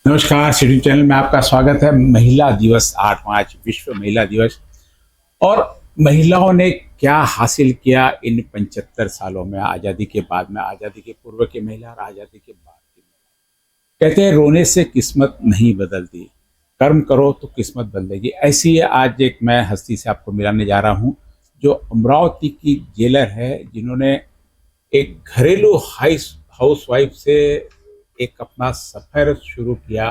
नमस्कार, schedule channel में आपका स्वागत है। महिला दिवस 8 मार्च विश्व महिला दिवस। और महिलाओं ने क्या हासिल किया इन 75 सालों में, आज़ादी के बाद में, आज़ादी के पूर्व की महिला और आज़ादी के बाद की महिला। कहते हैं रोने से किस्मत नहीं बदलती, कर्म करो तो किस्मत बदलेगी। ऐसी है आज एक मैं हस्ती से आपको मिलाने जा रहा हूँ जो अमरावती की जेलर है, जिन्होंने एक घरेलू हाउस वाइफ से एक अपना सफर शुरू किया।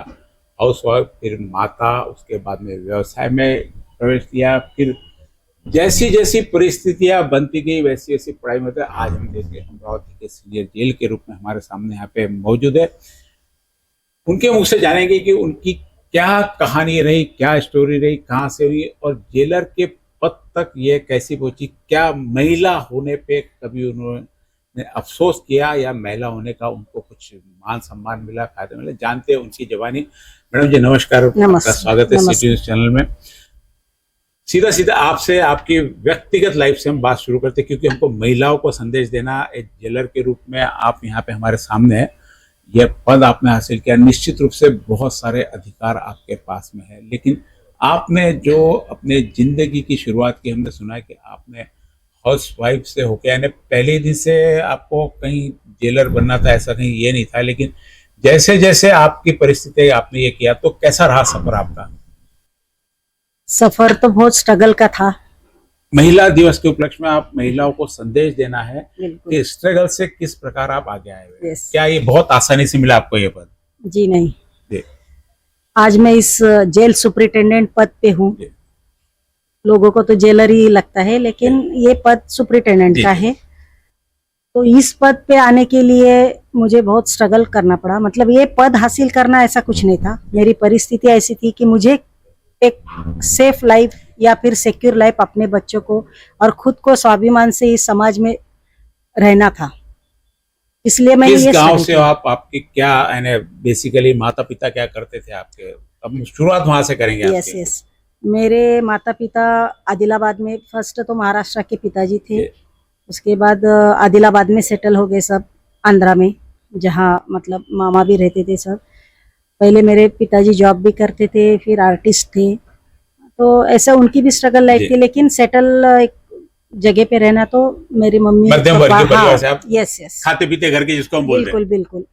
हाउस वाइफ, फिर माता, उसके बाद में व्यवसाय में प्रवेश किया। फिर जैसी जैसी परिस्थितियां बनती गई वैसी वैसी पढ़ाई में। आज हम देखिए अमरावती के सीनियर जेल के रूप में हमारे सामने यहाँ पे मौजूद है। उनके मुख से जानेंगे कि उनकी क्या कहानी रही, क्या स्टोरी रही, कहाँ से हुई और जेलर के पद तक ये कैसी पहुंची। क्या महिला होने पे कभी उन्होंने अफसोस किया या महिला होने का उनको कुछ मान सम्मान मिला, फायदा मिला, जानते हैं उनकी जवानी। मैडम जी नमस्कार, आपका स्वागत है सिटी न्यूज़ चैनल में। सीधा सीधा आपसे, आपकी व्यक्तिगत लाइफ से हम बात शुरू करते हैं, क्योंकि हमको महिलाओं को संदेश देना, एक जेलर के रूप में आप यहाँ पे हमारे सामने है। यह पद आपने हासिल किया, निश्चित रूप से बहुत सारे अधिकार आपके पास में है, लेकिन आपने जो अपने जिंदगी की शुरुआत की, हमने सुना है कि आपने हाउस वाइफ से होकर, यानी पहले दिन से आपको कहीं जेलर बनना था ऐसा कहीं ये नहीं था, लेकिन जैसे जैसे आपकी परिस्थिति आपने ये किया, तो कैसा रहा सफर आपका? सफर तो बहुत स्ट्रगल का था। महिला दिवस के उपलक्ष्य में आप महिलाओं को संदेश देना है बिल्कुल। कि स्ट्रगल से किस प्रकार आप आगे आए हुए। Yes. क्या ये बहुत आसानी से मिला आपको ये पद? जी नहीं जी। आज मैं इस जेल सुपरिटेंडेंट पद पे हूँ। जी। लोगों को तो जेलर ही लगता है, लेकिन ये पद सुपरिटेंडेंट का है। तो इस पद पे आने के लिए मुझे बहुत स्ट्रगल करना पड़ा। मतलब ये पद हासिल करना ऐसा कुछ नहीं था। मेरी परिस्थिति ऐसी थी कि मुझे एक सेफ लाइफ या फिर सिक्योर लाइफ अपने बच्चों को और खुद को स्वाभिमान से इस समाज में रहना था। इसलिए मैं किस गांव से हो आप? आपके क्या यानी बेसिकली माता पिता क्या करते थे आपके? अब शुरुआत वहां से करेंगे। यस यस, मेरे माता पिता आदिलाबाद में, फर्स्ट तो महाराष्ट्र के पिताजी थे, उसके बाद आदिलाबाद में सेटल हो गए सब, आंध्रा में, जहाँ मतलब मामा भी रहते थे सब। पहले मेरे पिताजी जॉब भी करते थे, फिर आर्टिस्ट थे, तो ऐसा उनकी भी स्ट्रगल लाइफ थी। लेकिन सेटल एक जगह पे रहना, तो मेरी मम्मी मध्यम वर्गीय परिवार से आप यस यस खाते पीते घर के जिसको हम बोलते हैं। बिल्कुल बिल्कुल।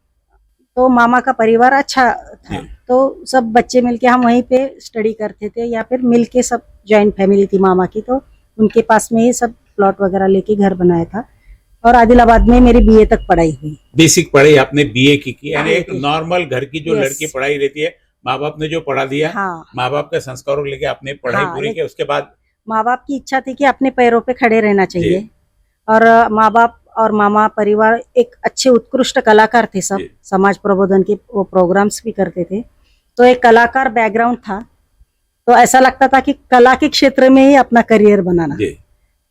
तो मामा का परिवार अच्छा था, तो सब बच्चे मिलके हम वहीं पे स्टडी करते थे, या फिर मिलके सब जॉइंट फैमिली थी मामा की, तो उनके पास में ही सब प्लॉट वगैरह लेके घर बनाया था। और आदिलाबाद में मेरी बीए तक पढ़ाई हुई। बेसिक पढ़ाई आपने बीए की यानी एक नॉर्मल घर की जो लड़की पढ़ाई रहती है, माँ बाप ने जो पढ़ा दिया, माँ बाप के संस्कारों को लेके आपने पढ़ाई पूरी की। उसके बाद माँ बाप की इच्छा थी कि अपने पैरों पे खड़े रहना चाहिए, और माँ बाप और मामा परिवार एक अच्छे उत्कृष्ट कलाकार थे सब, समाज प्रबोधन के वो प्रोग्राम्स भी करते थे, तो एक कलाकार बैकग्राउंड था। तो ऐसा लगता था कि कला के क्षेत्र में ही अपना करियर बनाना।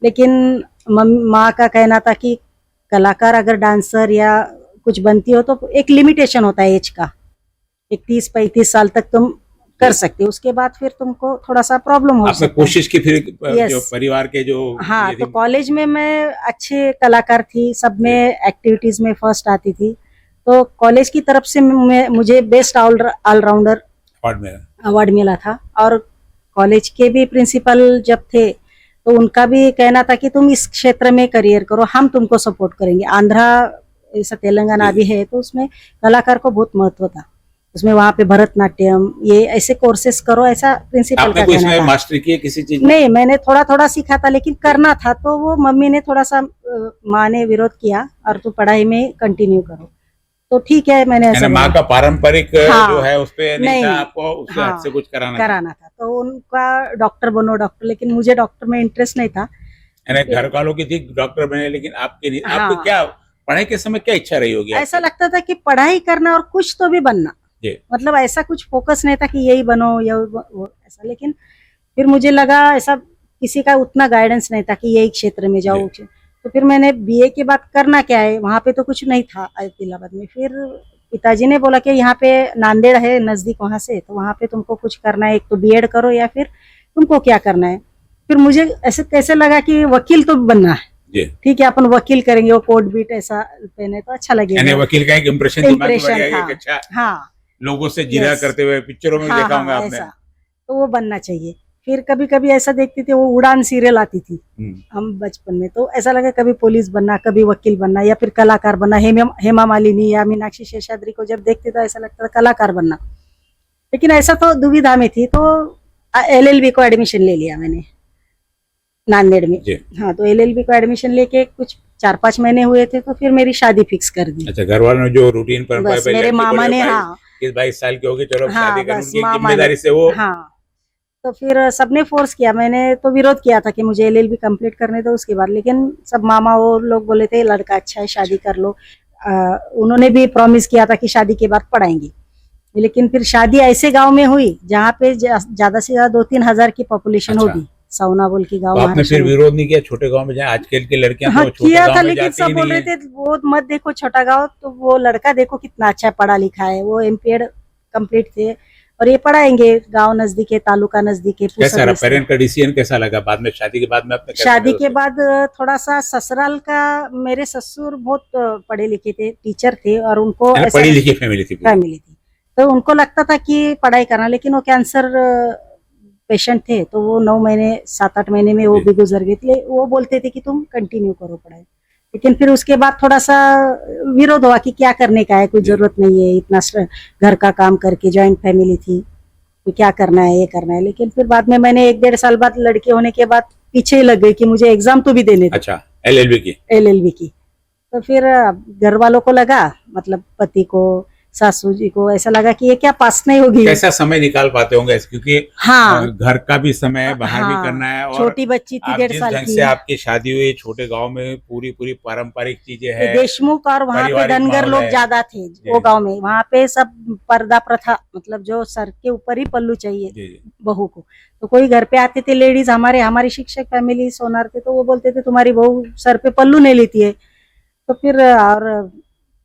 लेकिन माँ का कहना था कि कलाकार अगर डांसर या कुछ बनती हो तो एक लिमिटेशन होता है एज का, एक 30-35 साल तक तुम कर सकते हो, उसके बाद फिर तुमको थोड़ा सा प्रॉब्लम हो सकता है। कोशिश की फिर जो परिवार के जो तो कॉलेज में मैं अच्छे कलाकार थी, सब में एक्टिविटीज में फर्स्ट आती थी, तो कॉलेज की तरफ से मुझे बेस्ट ऑलराउंडर अवार्ड मिला था। और कॉलेज के भी प्रिंसिपल जब थे तो उनका भी कहना था कि तुम इस क्षेत्र में करियर करो, हम तुमको सपोर्ट करेंगे। आंध्रा ऐसा तेलंगाना भी है, तो उसमें कलाकार को बहुत महत्व था, उसमें वहाँ पे भरतनाट्यम ये ऐसे कोर्सेस करो, ऐसा प्रिंसिपल का कहना था। मास्टरी की किसी चीज? नहीं, मैंने थोड़ा थोड़ा सीखा था, लेकिन करना था, तो वो मम्मी ने थोड़ा सा, माँ ने विरोध किया और तू पढ़ाई में कंटिन्यू करो, तो ठीक है। मैंने ऐसा माँ का पारंपरिक जो है उस पे नहीं था, आपको उससे हट से कुछ कराना था। तो उनका डॉक्टर बनो, डॉक्टर, लेकिन मुझे डॉक्टर में इंटरेस्ट नहीं था। घर वालों की थी डॉक्टर बने, लेकिन आपके नहीं। आपको क्या पढ़ाई के समय क्या इच्छा रही होगी? ऐसा लगता था कि पढ़ाई करना और कुछ तो भी बनना, मतलब ऐसा कुछ फोकस नहीं था कि यही बनो या वो ऐसा। लेकिन फिर मुझे लगा ऐसा किसी का उतना गाइडेंस नहीं था कि यही क्षेत्र में जाओ। तो फिर मैंने बीए के बाद करना क्या है, वहाँ पे तो कुछ नहीं था आदिलाबाद में। फिर पिताजी ने बोला कि यहाँ पे नांदेड़ है नजदीक, वहाँ से, तो वहाँ पे तुमको कुछ करना है, एक तो बीएड करो या फिर तुमको क्या करना है। फिर मुझे ऐसे कैसे लगा कि वकील तो बनना है, ठीक है अपन वकील करेंगे, वो कोट बीट ऐसा पहने तो अच्छा लगेगा। वकील का एक इम्प्रेशन था। हाँ, लोगों से जिरा Yes. करते हुए पिक्चरों में भी देखा होगा आपने। ऐसा तो वो बनना चाहिए। फिर कभी कभी ऐसा देखती थी, वो उड़ान सीरियल आती थी हम बचपन में, तो ऐसा लगा कभी पुलिस बनना, कभी वकील बनना, या फिर कलाकार बनना। हेमा मालिनी या मीनाक्षी शेषाद्री को जब देखते तो ऐसा लगता था कलाकार बनना। लेकिन ऐसा तो दुविधा में थी, तो LLB को एडमिशन ले लिया मैंने नांदेड़ में। जी। हाँ, तो LLB को एडमिशन लेके कुछ 4-5 महीने हुए थे, तो फिर मेरी शादी फिक्स कर दी। अच्छा, घर वालों ने जो रूटीन पर बस मेरे मामा ने, हाँ 22 साल की होगी, चलो हाँ, शादी कर, बस उनकी एक मामा जिम्मेदारी ने, से वो हाँ, तो फिर सबने फोर्स किया। मैंने तो विरोध किया था कि मुझे LLB कंप्लीट करने दो उसके बाद, लेकिन सब मामा वो लोग बोले थे लड़का अच्छा है, शादी कर लो। उन्होंने भी प्रॉमिस किया था कि शादी के बाद पढ़ाएंगे। लेकिन फिर शादी ऐसे गांव में हुई जहाँ पे ज्यादा से ज्यादा 2-3 हजार की पॉपुलेशन अच्छा। होगी, सौना बोल की गाँव। तो आपने फिर विरोध नहीं किया छोटे गांव में, जहाँ आजकल की लड़कियां हाँ तो छोटे किया गांव था, में लेकिन जाती सब ही बोल नहीं रहे है। थे वो मत देखो छोटा गांव, तो वो लड़का देखो कितना अच्छा पढ़ा लिखा है, वो MPED कंप्लीट थे और ये पढ़ाएंगे। गांव नजदीक है, तालुका नजदीक है। कैसा रहा पेरेंट का डिसीजन, कैसा लगा बाद में, शादी के बाद में आपने कैसा शादी लगा के उसको? बाद थोड़ा सा ससुराल का, मेरे ससुर बहुत पढ़े लिखे थे, टीचर थे, और उनको यानी ऐसा पढ़ी लिखी फैमिली थी पूरी। फैमिली थी, तो उनको लगता था कि पढ़ाई करना, लेकिन वो कैंसर पेशेंट थे, तो वो 9 महीने 7-8 महीने में वो जी। भी गुजर गए थे। वो बोलते थे कि तुम कंटिन्यू करो पढ़ाई, लेकिन फिर उसके बाद थोड़ा सा विरोध हुआ कि क्या करने का है, कोई जी। जरूरत नहीं है इतना घर का काम करके, जॉइंट फैमिली थी, तो क्या करना है, ये करना है। लेकिन फिर बाद में मैंने 1-1.5 साल बाद लड़के होने के बाद पीछे ही लग गई कि मुझे एग्जाम तो भी देने थे। अच्छा, LLB की। LLB की। तो फिर घर वालों को लगा, मतलब पति को, सासू जी को ऐसा लगा कि ये क्या पास नहीं होगी। कैसा समय निकाल पाते होंगे, क्योंकि हाँ, घर का भी समय, बाहर भी हाँ, करना है, और छोटी बच्ची थी आप 1.5 जिस साल ढंग की। से आपकी शादी हुई छोटे गांव में, पूरी पूरी पारंपरिक चीजें ये हैं, देशमुख और वहाँ पे पारिवारिक धनगर माहौल लोग है। ज्यादा थे वो गांव में। वहाँ पे सब पर्दा प्रथा, मतलब जो सर के ऊपर ही पल्लू चाहिए जी, जी। बहू को। तो कोई घर पे आते थे लेडीज, हमारी शिक्षक फैमिली सोनार थे, तो वो बोलते थे तुम्हारी बहू सर पे पल्लू नहीं लेती है। तो फिर और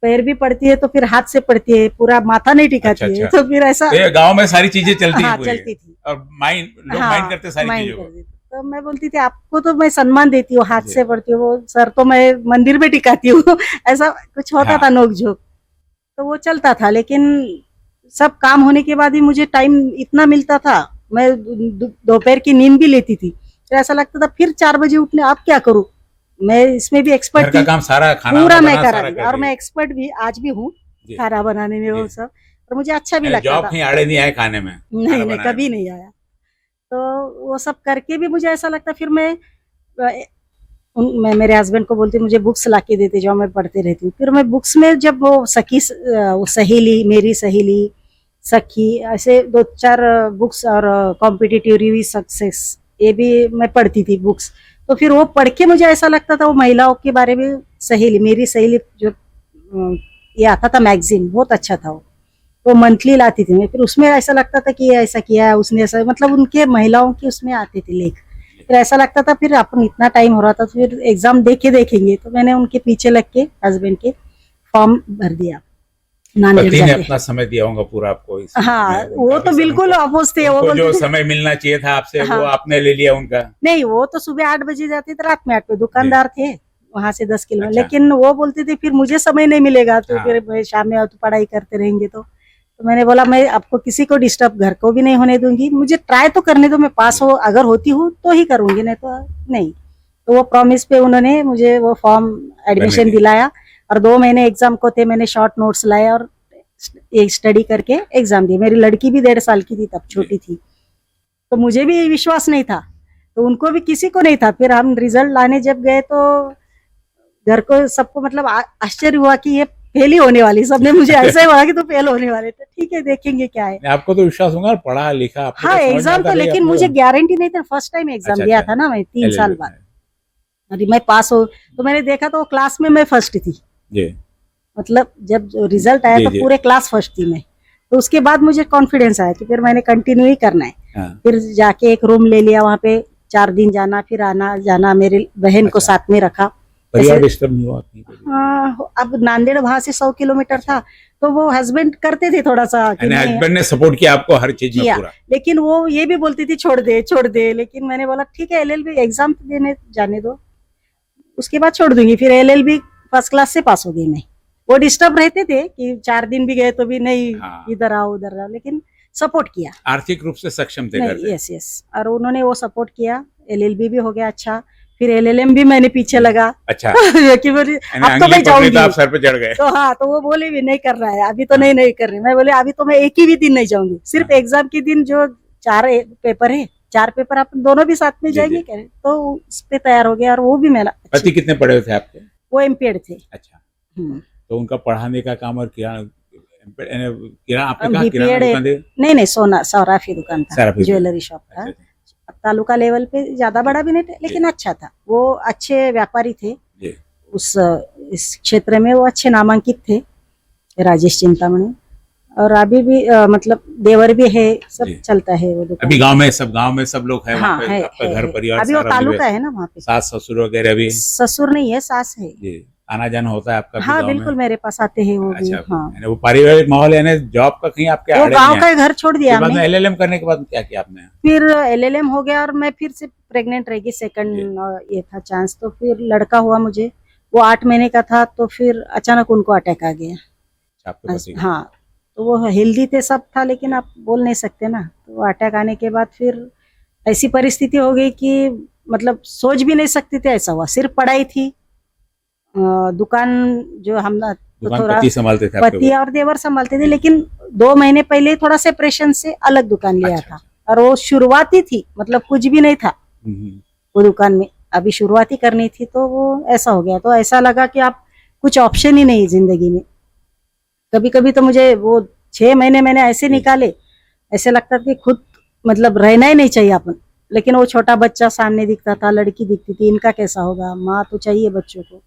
पैर भी पड़ती है तो फिर हाथ से पड़ती है, पूरा माथा नहीं टिकाती है। अच्छा। तो फिर ऐसा तो ये गांव में सारी चीजें चलती हैं हाँ पूरी, चलती थी। और लोग हाँ, माइंड करते सारी माइंड चीजों कर को। देती। तो मैं बोलती थी आपको तो मैं सम्मान देती हूँ, हाथ जी। से पड़ती हूँ, वो सर तो मैं मंदिर में टिकाती हूँ। ऐसा कुछ होता हाँ। था नोक झोंक, तो वो चलता था। लेकिन सब काम होने के बाद ही मुझे टाइम इतना मिलता था, मैं दोपहर की नींद भी लेती थी। फिर ऐसा लगता था फिर 4 बजे उठने, अब क्या करूँ। मैं इसमें भी घर एक्सपर्ट का थी, काम सारा, खाना पूरा मैं बनाना करा सारा दी, कर और दी। मैं एक्सपर्ट भी आज भी हूँ जी। खाना बनाने में, वो जी। सब। और मुझे अच्छा भी लगता जॉब था। कहीं आड़े नहीं आए खाने में, खाना नहीं बनाने कभी में। नहीं आया। तो वो सब करके भी मुझे ऐसा लगता, फिर मैं मेरे हस्बैंड को बोलती मुझे बुक्स ला के देते जो मैं पढ़ती रहती हूँ। फिर मैं बुक्स में जब वो वो सहेली, मेरी सहेली, सखी, ऐसे 2-4 बुक्स, और कॉम्पिटिटिव रिव्यू सक्सेस, ये भी मैं पढ़ती थी बुक्स। तो फिर वो पढ़ के मुझे ऐसा लगता था, वो महिलाओं के बारे में, सहेली, मेरी सहेली जो ये आता था मैगजीन, बहुत अच्छा था वो मंथली लाती थी मैं। फिर उसमें ऐसा लगता था कि ये ऐसा किया है उसने, ऐसा, मतलब उनके महिलाओं की उसमें आते थे लेख। फिर ऐसा लगता था फिर अपन इतना टाइम हो रहा था, तो फिर एग्जाम देखेंगे, तो मैंने उनके पीछे लग के हस्बैंड के फॉर्म भर दिया नांदेड़ पति ने जाके। अपना समय दिया होगा पूरा आपको इस हाँ, में, वो उनका तो भी बिल्कुल अपोज थे। वो उनको जो बोलते थे समय मिलना चाहिए था आपसे, वो हाँ। आपने ले लिया उनका। नहीं, वो तो सुबह 8 बजे जाते थे, रात में 8 बजे, दुकानदार थे वहां से 10 किलोमीटर। अच्छा। लेकिन वो बोलते थे फिर मुझे समय नहीं मिलेगा, तो हाँ। फिर मैं शाम में तो पढ़ाई करते रहेंगे। तो मैंने बोला मैं आपको किसी को डिस्टर्ब, घर को भी नहीं होने दूंगी, मुझे ट्राई तो करने दो, मैं पास हो, अगर होती हूँ तो ही करूंगी, नहीं तो नहीं। तो वो प्रॉमिस पे उन्होंने मुझे वो फॉर्म एडमिशन दिलाया, और 2 महीने एग्जाम को थे, मैंने शॉर्ट नोट्स लाए और एक स्टडी करके एग्जाम दिए। मेरी लड़की भी 1.5 साल की थी तब, छोटी थी, तो मुझे भी विश्वास नहीं था, तो उनको भी, किसी को नहीं था। फिर हम रिजल्ट लाने जब गए तो घर को, सबको मतलब आश्चर्य हुआ कि ये फेल ही होने वाली। सबने मुझे ऐसा ही बोला कि तू फेल होने वाले, तो ठीक है देखेंगे क्या है। आपको तो विश्वास होगा, पढ़ा लिखा आपको, हाँ तो समझ में एग्जाम आता तो, नहीं लेकिन आपको। मुझे गारंटी नहीं था। फर्स्ट टाइम एग्जाम अच्छा, दिया अच्छा। था ना मैं 3 साल LLB बाद, अरे मैं पास हो, तो मैंने देखा तो क्लास में मैं फर्स्ट थी। जी। मतलब जब रिजल्ट आया जी, तो जी। पूरे क्लास फर्स्ट थी मैं। तो उसके बाद मुझे कॉन्फिडेंस आया कि फिर मैंने कंटिन्यू ही करना है। हाँ। फिर जाके एक रूम ले लिया, वहाँ पे 4 दिन जाना, फिर आना जाना, मेरी बहन को अच्छा। साथ में रखा। परिवार डिस्टर्ब नहीं हुआ आपकी? हाँ, अब नांदेड़ वहां से 100 किलोमीटर था, तो वो हस्बैंड करते थे थोड़ा सा कि नहीं, हस्बैंड ने सपोर्ट किया आपको हर चीज में किया। पूरा? लेकिन वो ये भी बोलती थी छोड़ दे, लेकिन मैंने बोला ठीक है LLB एग्जाम देने जाने दो, उसके बाद छोड़ दूंगी। फिर LLB फर्स्ट क्लास से पास हो गई मैं, वो डिस्टर्ब रहते थे कि 4 दिन भी गए तो भी नहीं, हाँ। इधर आओ उधर आओ, लेकिन सपोर्ट किया। आर्थिक रूप से सक्षम थे घर नहीं, से। यस यस, और उन्होंने वो सपोर्ट किया। LLB भी हो गया अच्छा, फिर LLM भी मैंने पीछे लगा। अच्छा। कि बोली यानी अब तो अंगली मैं पकड़ी जाऊंगी, तो आप सर पे चढ़ गए। तो हाँ, तो वो बोले भी नहीं कर रहा है अभी तो, नहीं कर रही। मैं बोले अभी तो मैं एक ही भी दिन नहीं जाऊंगी, सिर्फ हाँ। एग्जाम के दिन जो 4 पेपर है, 4 पेपर आप दोनों भी साथ में जी, जाएंगे जी। कह रहे, तो उस पे तैयार हो गया। और वो भी मेरा पति कितने पढ़े हुए थे आपके? वो एमपीएड थे। अच्छा, हम्म। तो उनका पढ़ाने का काम और किराना आपने कहा BPED किराना दुकान दे? नहीं, सोना सराफी दुकान था, सराफी ज्वेलरी शॉप था। अच्छा, अब तालुका लेवल पे ज्यादा बड़ा भी नहीं था, लेकिन अच्छा था। वो अच्छे व्यापारी थे जी। उस इस क्षेत्र में, वो अच्छे नामांकित थे, राजेश चिंतामणि। और अभी भी मतलब देवर भी है, सब जी। चलता है वो दुकान। अभी गांव में सब लोग है वहाँ हाँ, पे, आपका घर परिवार अभी वो सारा तालुका निवेश, है ना वहाँ पे। सास ससुर वगैरह भी? ससुर नहीं है, सास है। जी, आना जाना होता है आपका भी हाँ गाँव में? बिल्कुल, मेरे पास आते हैं वो भी। अच्छा, हाँ, यानी वो पारिवारिक माहौल, यानी जॉब का कहीं आपके वो आड़े गांव नहीं का आया? घर छोड़ दिया फिर बाद में हमने। LLM करने के बाद क्या किया आपने? फिर LLM हो गया और मैं फिर से प्रेग्नेंट रह गई, सेकंड ये था चांस। तो फिर लड़का हुआ मुझे, वो 8 महीने का था, तो फिर अचानक उनको अटैक आ गया। आपके पति को? हाँ, तो वो हेल्दी थे, सब था, लेकिन आप बोल नहीं सकते ना। तो वो अटैक आने के बाद फिर ऐसी परिस्थिति हो गई कि मतलब सोच भी नहीं सकते थे ऐसा हुआ। सिर्फ पढ़ाई थी, दुकान जो हम तो दुकान थोड़ा पति संभालते थे आपके पति वो? और देवर संभालते थे, लेकिन 2 महीने पहले थोड़ा सेपरेशन से अलग दुकान लिया अच्छा, था। और वो शुरुआती थी, मतलब कुछ भी नहीं था हम्म, वो दुकान में, अभी शुरुआती करनी थी। तो वो ऐसा हो गया, तो ऐसा लगा कि आप कुछ ऑप्शन ही नहीं जिंदगी में। कभी कभी तो मुझे वो 6 महीने मैंने ऐसे निकाले, ऐसे लगता था कि खुद मतलब रहना ही नहीं चाहिए अपन। लेकिन वो छोटा बच्चा सामने दिखता था, लड़की दिखती थी, इनका कैसा होगा, माँ तो चाहिए बच्चों को।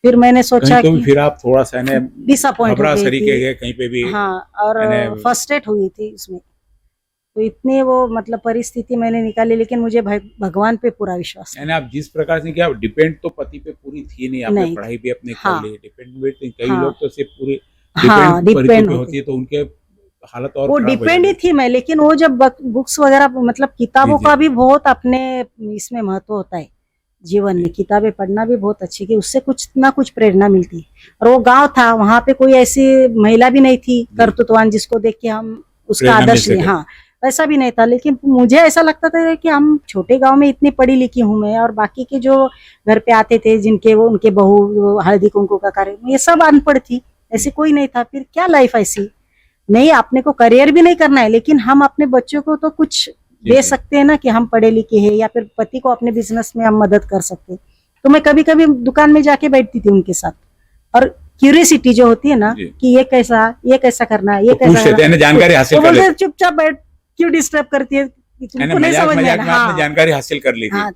फिर मैंने सोचा कहीं तो कि फिर आप थोड़ा सा डिसअपॉइंट हो घबरा गई सरी थी। के गए कहीं पे भी? हाँ, और मैंने फर्स्टेट हुई थी उसमें। तो इतनी वो मतलब परिस्थिति मैंने निकाली, लेकिन मुझे भगवान पे पूरा विश्वास है। यानी आप जिस प्रकार से, क्या डिपेंड तो पति पे पूरी थी नहीं, आपने नहीं। पढ़ाई भी अपने हाँ। कर ली, डिपेंड कई हाँ। लोग तो सिर्फ पूरे हाँ, डिपेंड डिपेंड पे होते। होती है, तो उनके हालत और वो खराब हो डिपेंड ही जाती थी मैं, लेकिन वो जब बुक्स वगैरह मतलब किताबों जी, का भी बहुत अपने इसमें महत्व होता है जीवन में। किताबें पढ़ना भी बहुत अच्छी, कि उससे कुछ ना कुछ प्रेरणा मिलती है। और वो गांव था, वहां पे कोई ऐसी महिला भी नहीं थी कर्तृत्ववान जिसको देख के हम उसका प्रेरणा मिल आदर्श लें। सके। हाँ, ऐसा भी नहीं था। लेकिन मुझे ऐसा लगता था कि हम छोटे गांव में इतनी पढ़ी लिखी हूँ मैं, और बाकी के जो घर पे आते थे जिनके वो उनके बहू हल्दी कुंकू का कार्यक्रम, ये सब अनपढ़ थी, ऐसे कोई नहीं था। फिर क्या लाइफ ऐसी नहीं, अपने को करियर भी नहीं करना है, लेकिन हम अपने बच्चों को तो कुछ जी, दे जी। सकते हैं ना, कि हम पढ़े लिखे हैं, या फिर पति को अपने बिजनेस में हम मदद कर सकते हैं। तो मैं कभी कभी दुकान में जाके बैठती थी उनके साथ, और क्यूरियोसिटी जो होती है ना, जी। कि ये कैसा करना है, ये तो कैसा पूछ लेते हैं ना, जानकारी हासिल तो कर बोलते लेते चुपचाप बैठ, क्यों डिस्टर्ब करती है, कि हैं। तुमको नहीं मजाक समझ में मजाक आना। में आपने हाँ, जानकारी हासिल कर ली थी। हाँ,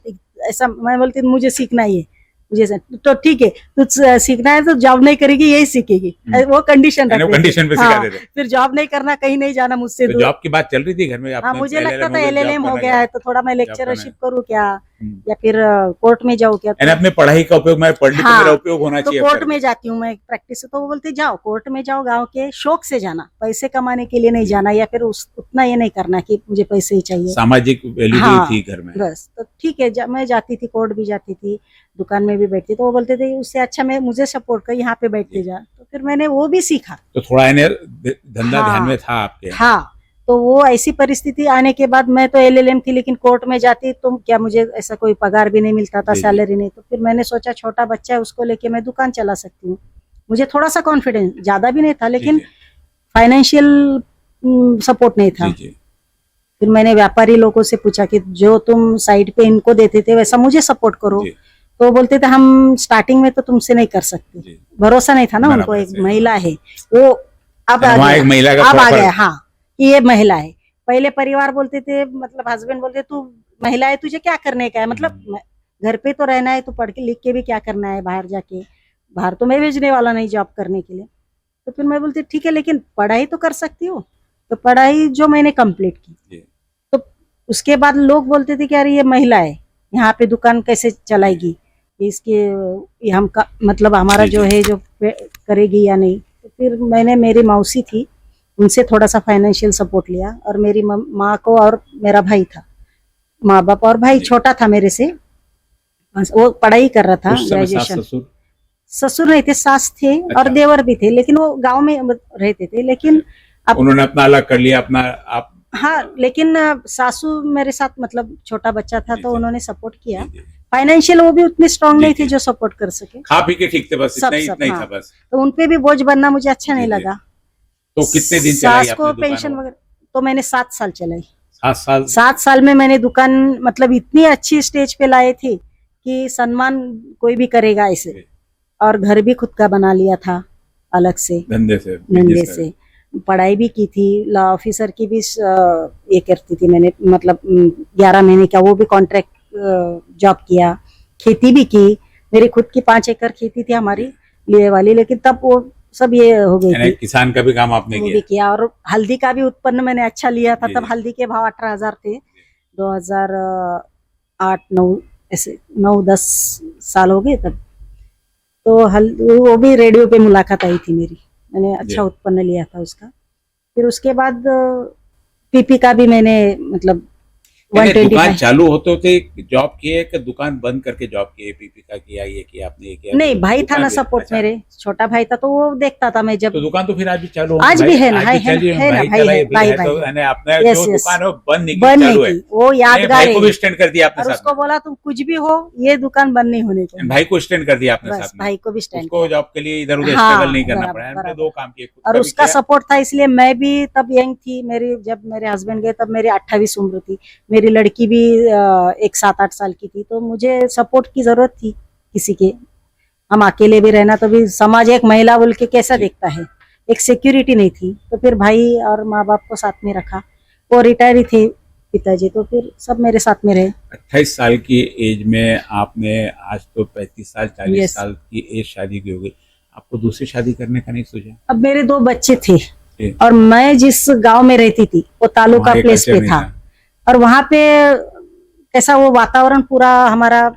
ऐसा मैं बोलती हूँ, मुझे सीखना ही है, तो ठीक है, तुझ सीखना है तो जॉब नहीं करेगी, यही सीखेगी। वो कंडीशन यानी वो कंडीशन पे सिखा देते। फिर जॉब नहीं करना, कहीं नहीं जाना मुझसे तो दूर। जॉब की बात चल रही थी घर में? हाँ, आपने मुझे लगता LLM था हो गया, LLM जॉब हो करना गया है तो थोड़ा मैं करना लेक्चरशिप करूँ क्या, हम्म। या फिर कोर्ट में जाऊँ क्या। यानी अपने पढ़ाई का उपयोग, मैं पढ़ ली तो हाँ, मेरा उपयोग होना तो चाहिए। कोर्ट अब में जाती हूँ मैं प्रैक्टिस से। तो वो बोलते जाओ कोर्ट में जाओ, गांव के शौक से जाना, पैसे कमाने के लिए नहीं जाना, या फिर उतना ये नहीं करना कि मुझे पैसे ही चाहिए। सामाजिक वैल्यू हाँ, थी घर में। बस तो ठीक है, मैं जाती थी, कोर्ट भी जाती थी, दुकान में भी बैठती। तो वो बोलते थे उससे अच्छा मैं मुझे सपोर्ट कर, यहाँ पे बैठ के जा। तो फिर मैंने वो भी सीखा। तो थोड़ा इन्हें धंधा हाँ। ध्यान में था आपके? हाँ, तो वो ऐसी परिस्थिति आने के बाद, मैं तो LLM थी, लेकिन कोर्ट में जाती तो क्या मुझे ऐसा कोई पगार भी नहीं मिलता था, जी, जी। सैलरी नहीं। तो फिर मैंने सोचा छोटा बच्चा है, उसको लेके मैं दुकान चला सकती हूँ। मुझे थोड़ा सा कॉन्फिडेंस, ज्यादा भी नहीं था, लेकिन जी, फाइनेंशियल सपोर्ट नहीं था। जी, जी। फिर मैंने व्यापारी लोगों से पूछा कि जो तुम साइड पे इनको देते थे वैसा मुझे सपोर्ट करो। जी। तो बोलते थे हम स्टार्टिंग में तो तुमसे नहीं कर सकते। जी। भरोसा नहीं था ना उनको, बराबर एक से, महिला है वो, अब आ वहाँ गया, एक महिला का अब थोड़ा आ गया, फर्क- हाँ, कि ये महिला है। पहले परिवार बोलते थे, मतलब हस्बैंड बोलते तू महिला है, तुझे क्या करने का है, मतलब घर पे तो रहना है, तो पढ़ के लिख के भी क्या करना है, बाहर जाके, बाहर तो मैं भेजने वाला नहीं जॉब करने के लिए। तो फिर मैं बोलती ठीक है, लेकिन पढ़ाई तो कर सकती हूँ। तो पढ़ाई जो मैंने कंप्लीट की, जी। तो उसके बाद लोग बोलते थे कि यार ये महिला है, यहाँ पे दुकान कैसे चलाएगी, इसके ये हम का मतलब हमारा जी, जो जी। है जो करेगी या नहीं। तो फिर मैंने, मेरी मौसी थी, उनसे थोड़ा सा फाइनेंशियल सपोर्ट लिया, और मेरी माँ को, और मेरा भाई था, माँ बाप, और भाई छोटा था मेरे से, वो पढ़ाई कर रहा था, उस समय सास ग्रेजुएशन। ससुर? ससुर नहीं थे, सास थे और अच्छा। देवर भी थे, लेकिन वो गांव में रहते थे। लेकिन अब उन्होंने अपना अलग कर लिया अपना आप। हाँ, लेकिन सासू मेरे साथ मतलब छोटा बच्चा था जी, तो जी। उन्होंने सपोर्ट किया। जी, जी। फाइनेंशियल वो भी उतने स्ट्रांग जी, नहीं थे जी। जो सपोर्ट कर सके। खा पी के ठीक थे बस, सब इतना ही सब इतना ही था हाँ, बस। तो उनपे भी बोझ बनना मुझे अच्छा जी, नहीं जी। लगा। तो कितने दिन चलाई सास आपने को दुकान पेंशन वो? वगैरह तो मैंने 7 साल चलाई। 7 साल? 7 साल में मैंने दुकान मतलब इतनी अच्छी स्टेज पे लाए थे कि सम्मान कोई भी करेगा ऐसे। जी। और घर भी खुद का बना लिया था अलग से, धंधे से, धंधे बिजनेस से। पढ़ाई भी की थी, लॉ ऑफिसर की भी ये करती थी मैंने, मतलब 11 महीने का वो भी कॉन्ट्रैक्ट जॉब किया। खेती भी की, मेरी खुद की 5 एकड़ खेती थी हमारी लिए वाली, लेकिन तब वो सब ये हो गई यानी थी। किसान का भी काम आपने वो भी किया? किया और हल्दी का भी उत्पन्न मैंने अच्छा लिया था। जी, तब जी। हल्दी के भाव 18,000 थे। 2008-9 ऐसे 9-10 साल हो गए तब। तो वो भी रेडियो पे मुलाकात आई थी मेरी, मैंने अच्छा जी। उत्पन्न लिया था उसका। फिर उसके बाद पीपी का भी मैंने मतलब यानी दुकान 125। चालू होते होते जॉब किए कि दुकान बंद करके जॉब किए? पीपी का किया, ये किया आपने, ये किया? नहीं, भाई था दुकान ना भी? सपोर्ट, अच्छा। मेरे छोटा भाई था तो वो देखता था मैं जब। तो दुकान तो फिर आज भी चालू होगी आज भाई? भी है ना, आज है भी है ना, चलिए, है ना, भाई भाई चलाइए है, भी भाई है भाई तो है। यानी आपने यस जो यस, दुकान है वो बंद नहीं की, बंद नहीं चालू है। की, वो नहीं, यादगार भाई है को भी स्टैंड कर दिया आपने और साथ उसको में? बोला तुम कुछ भी हो, ये दुकान बंद नहीं होने चाहिए। भाई को स्टैंड कर दिया आपने बस साथ में? भाई को भी स्टैंड उसको किया। जॉब के लिए इधर उधर हाँ, स्ट्रगल नहीं करना बराबर पड़ा। हमने बराबर। 2 काम किए, खुद और का भी उसका किया। सपोर्ट था, इसलिए मैं भी तब यंग थी। मेरी जब मेरे हस्बैंड गए तब मेरी 28 उम्र थी, मेरी लड़की भी एक 7-8 साल की थी। तो मुझे सपोर्ट की जरूरत थी किसी के। हम अकेले भी रहना तो भी समाज एक महिला बोल के कैसा जी। देखता है, एक सिक्योरिटी नहीं थी। तो फिर भाई और माँ बाप को साथ में रखा। वो रिटायर ही थे पिताजी, तो फिर सब मेरे साथ में रहे। 28 साल की एज में आपने, आज तो 35 साल 40 Yes. साल की एज शादी की हो गई, आपको दूसरी शादी करने का नहीं सोचा? अब मेरे 2 बच्चे थे जी। और मैं जिस गांव में रहती थी वो तालुका वहाँ ये प्लेस कल्चर पे नहीं था। और वहाँ पे कैसा वो वातावरण पूरा हमारा,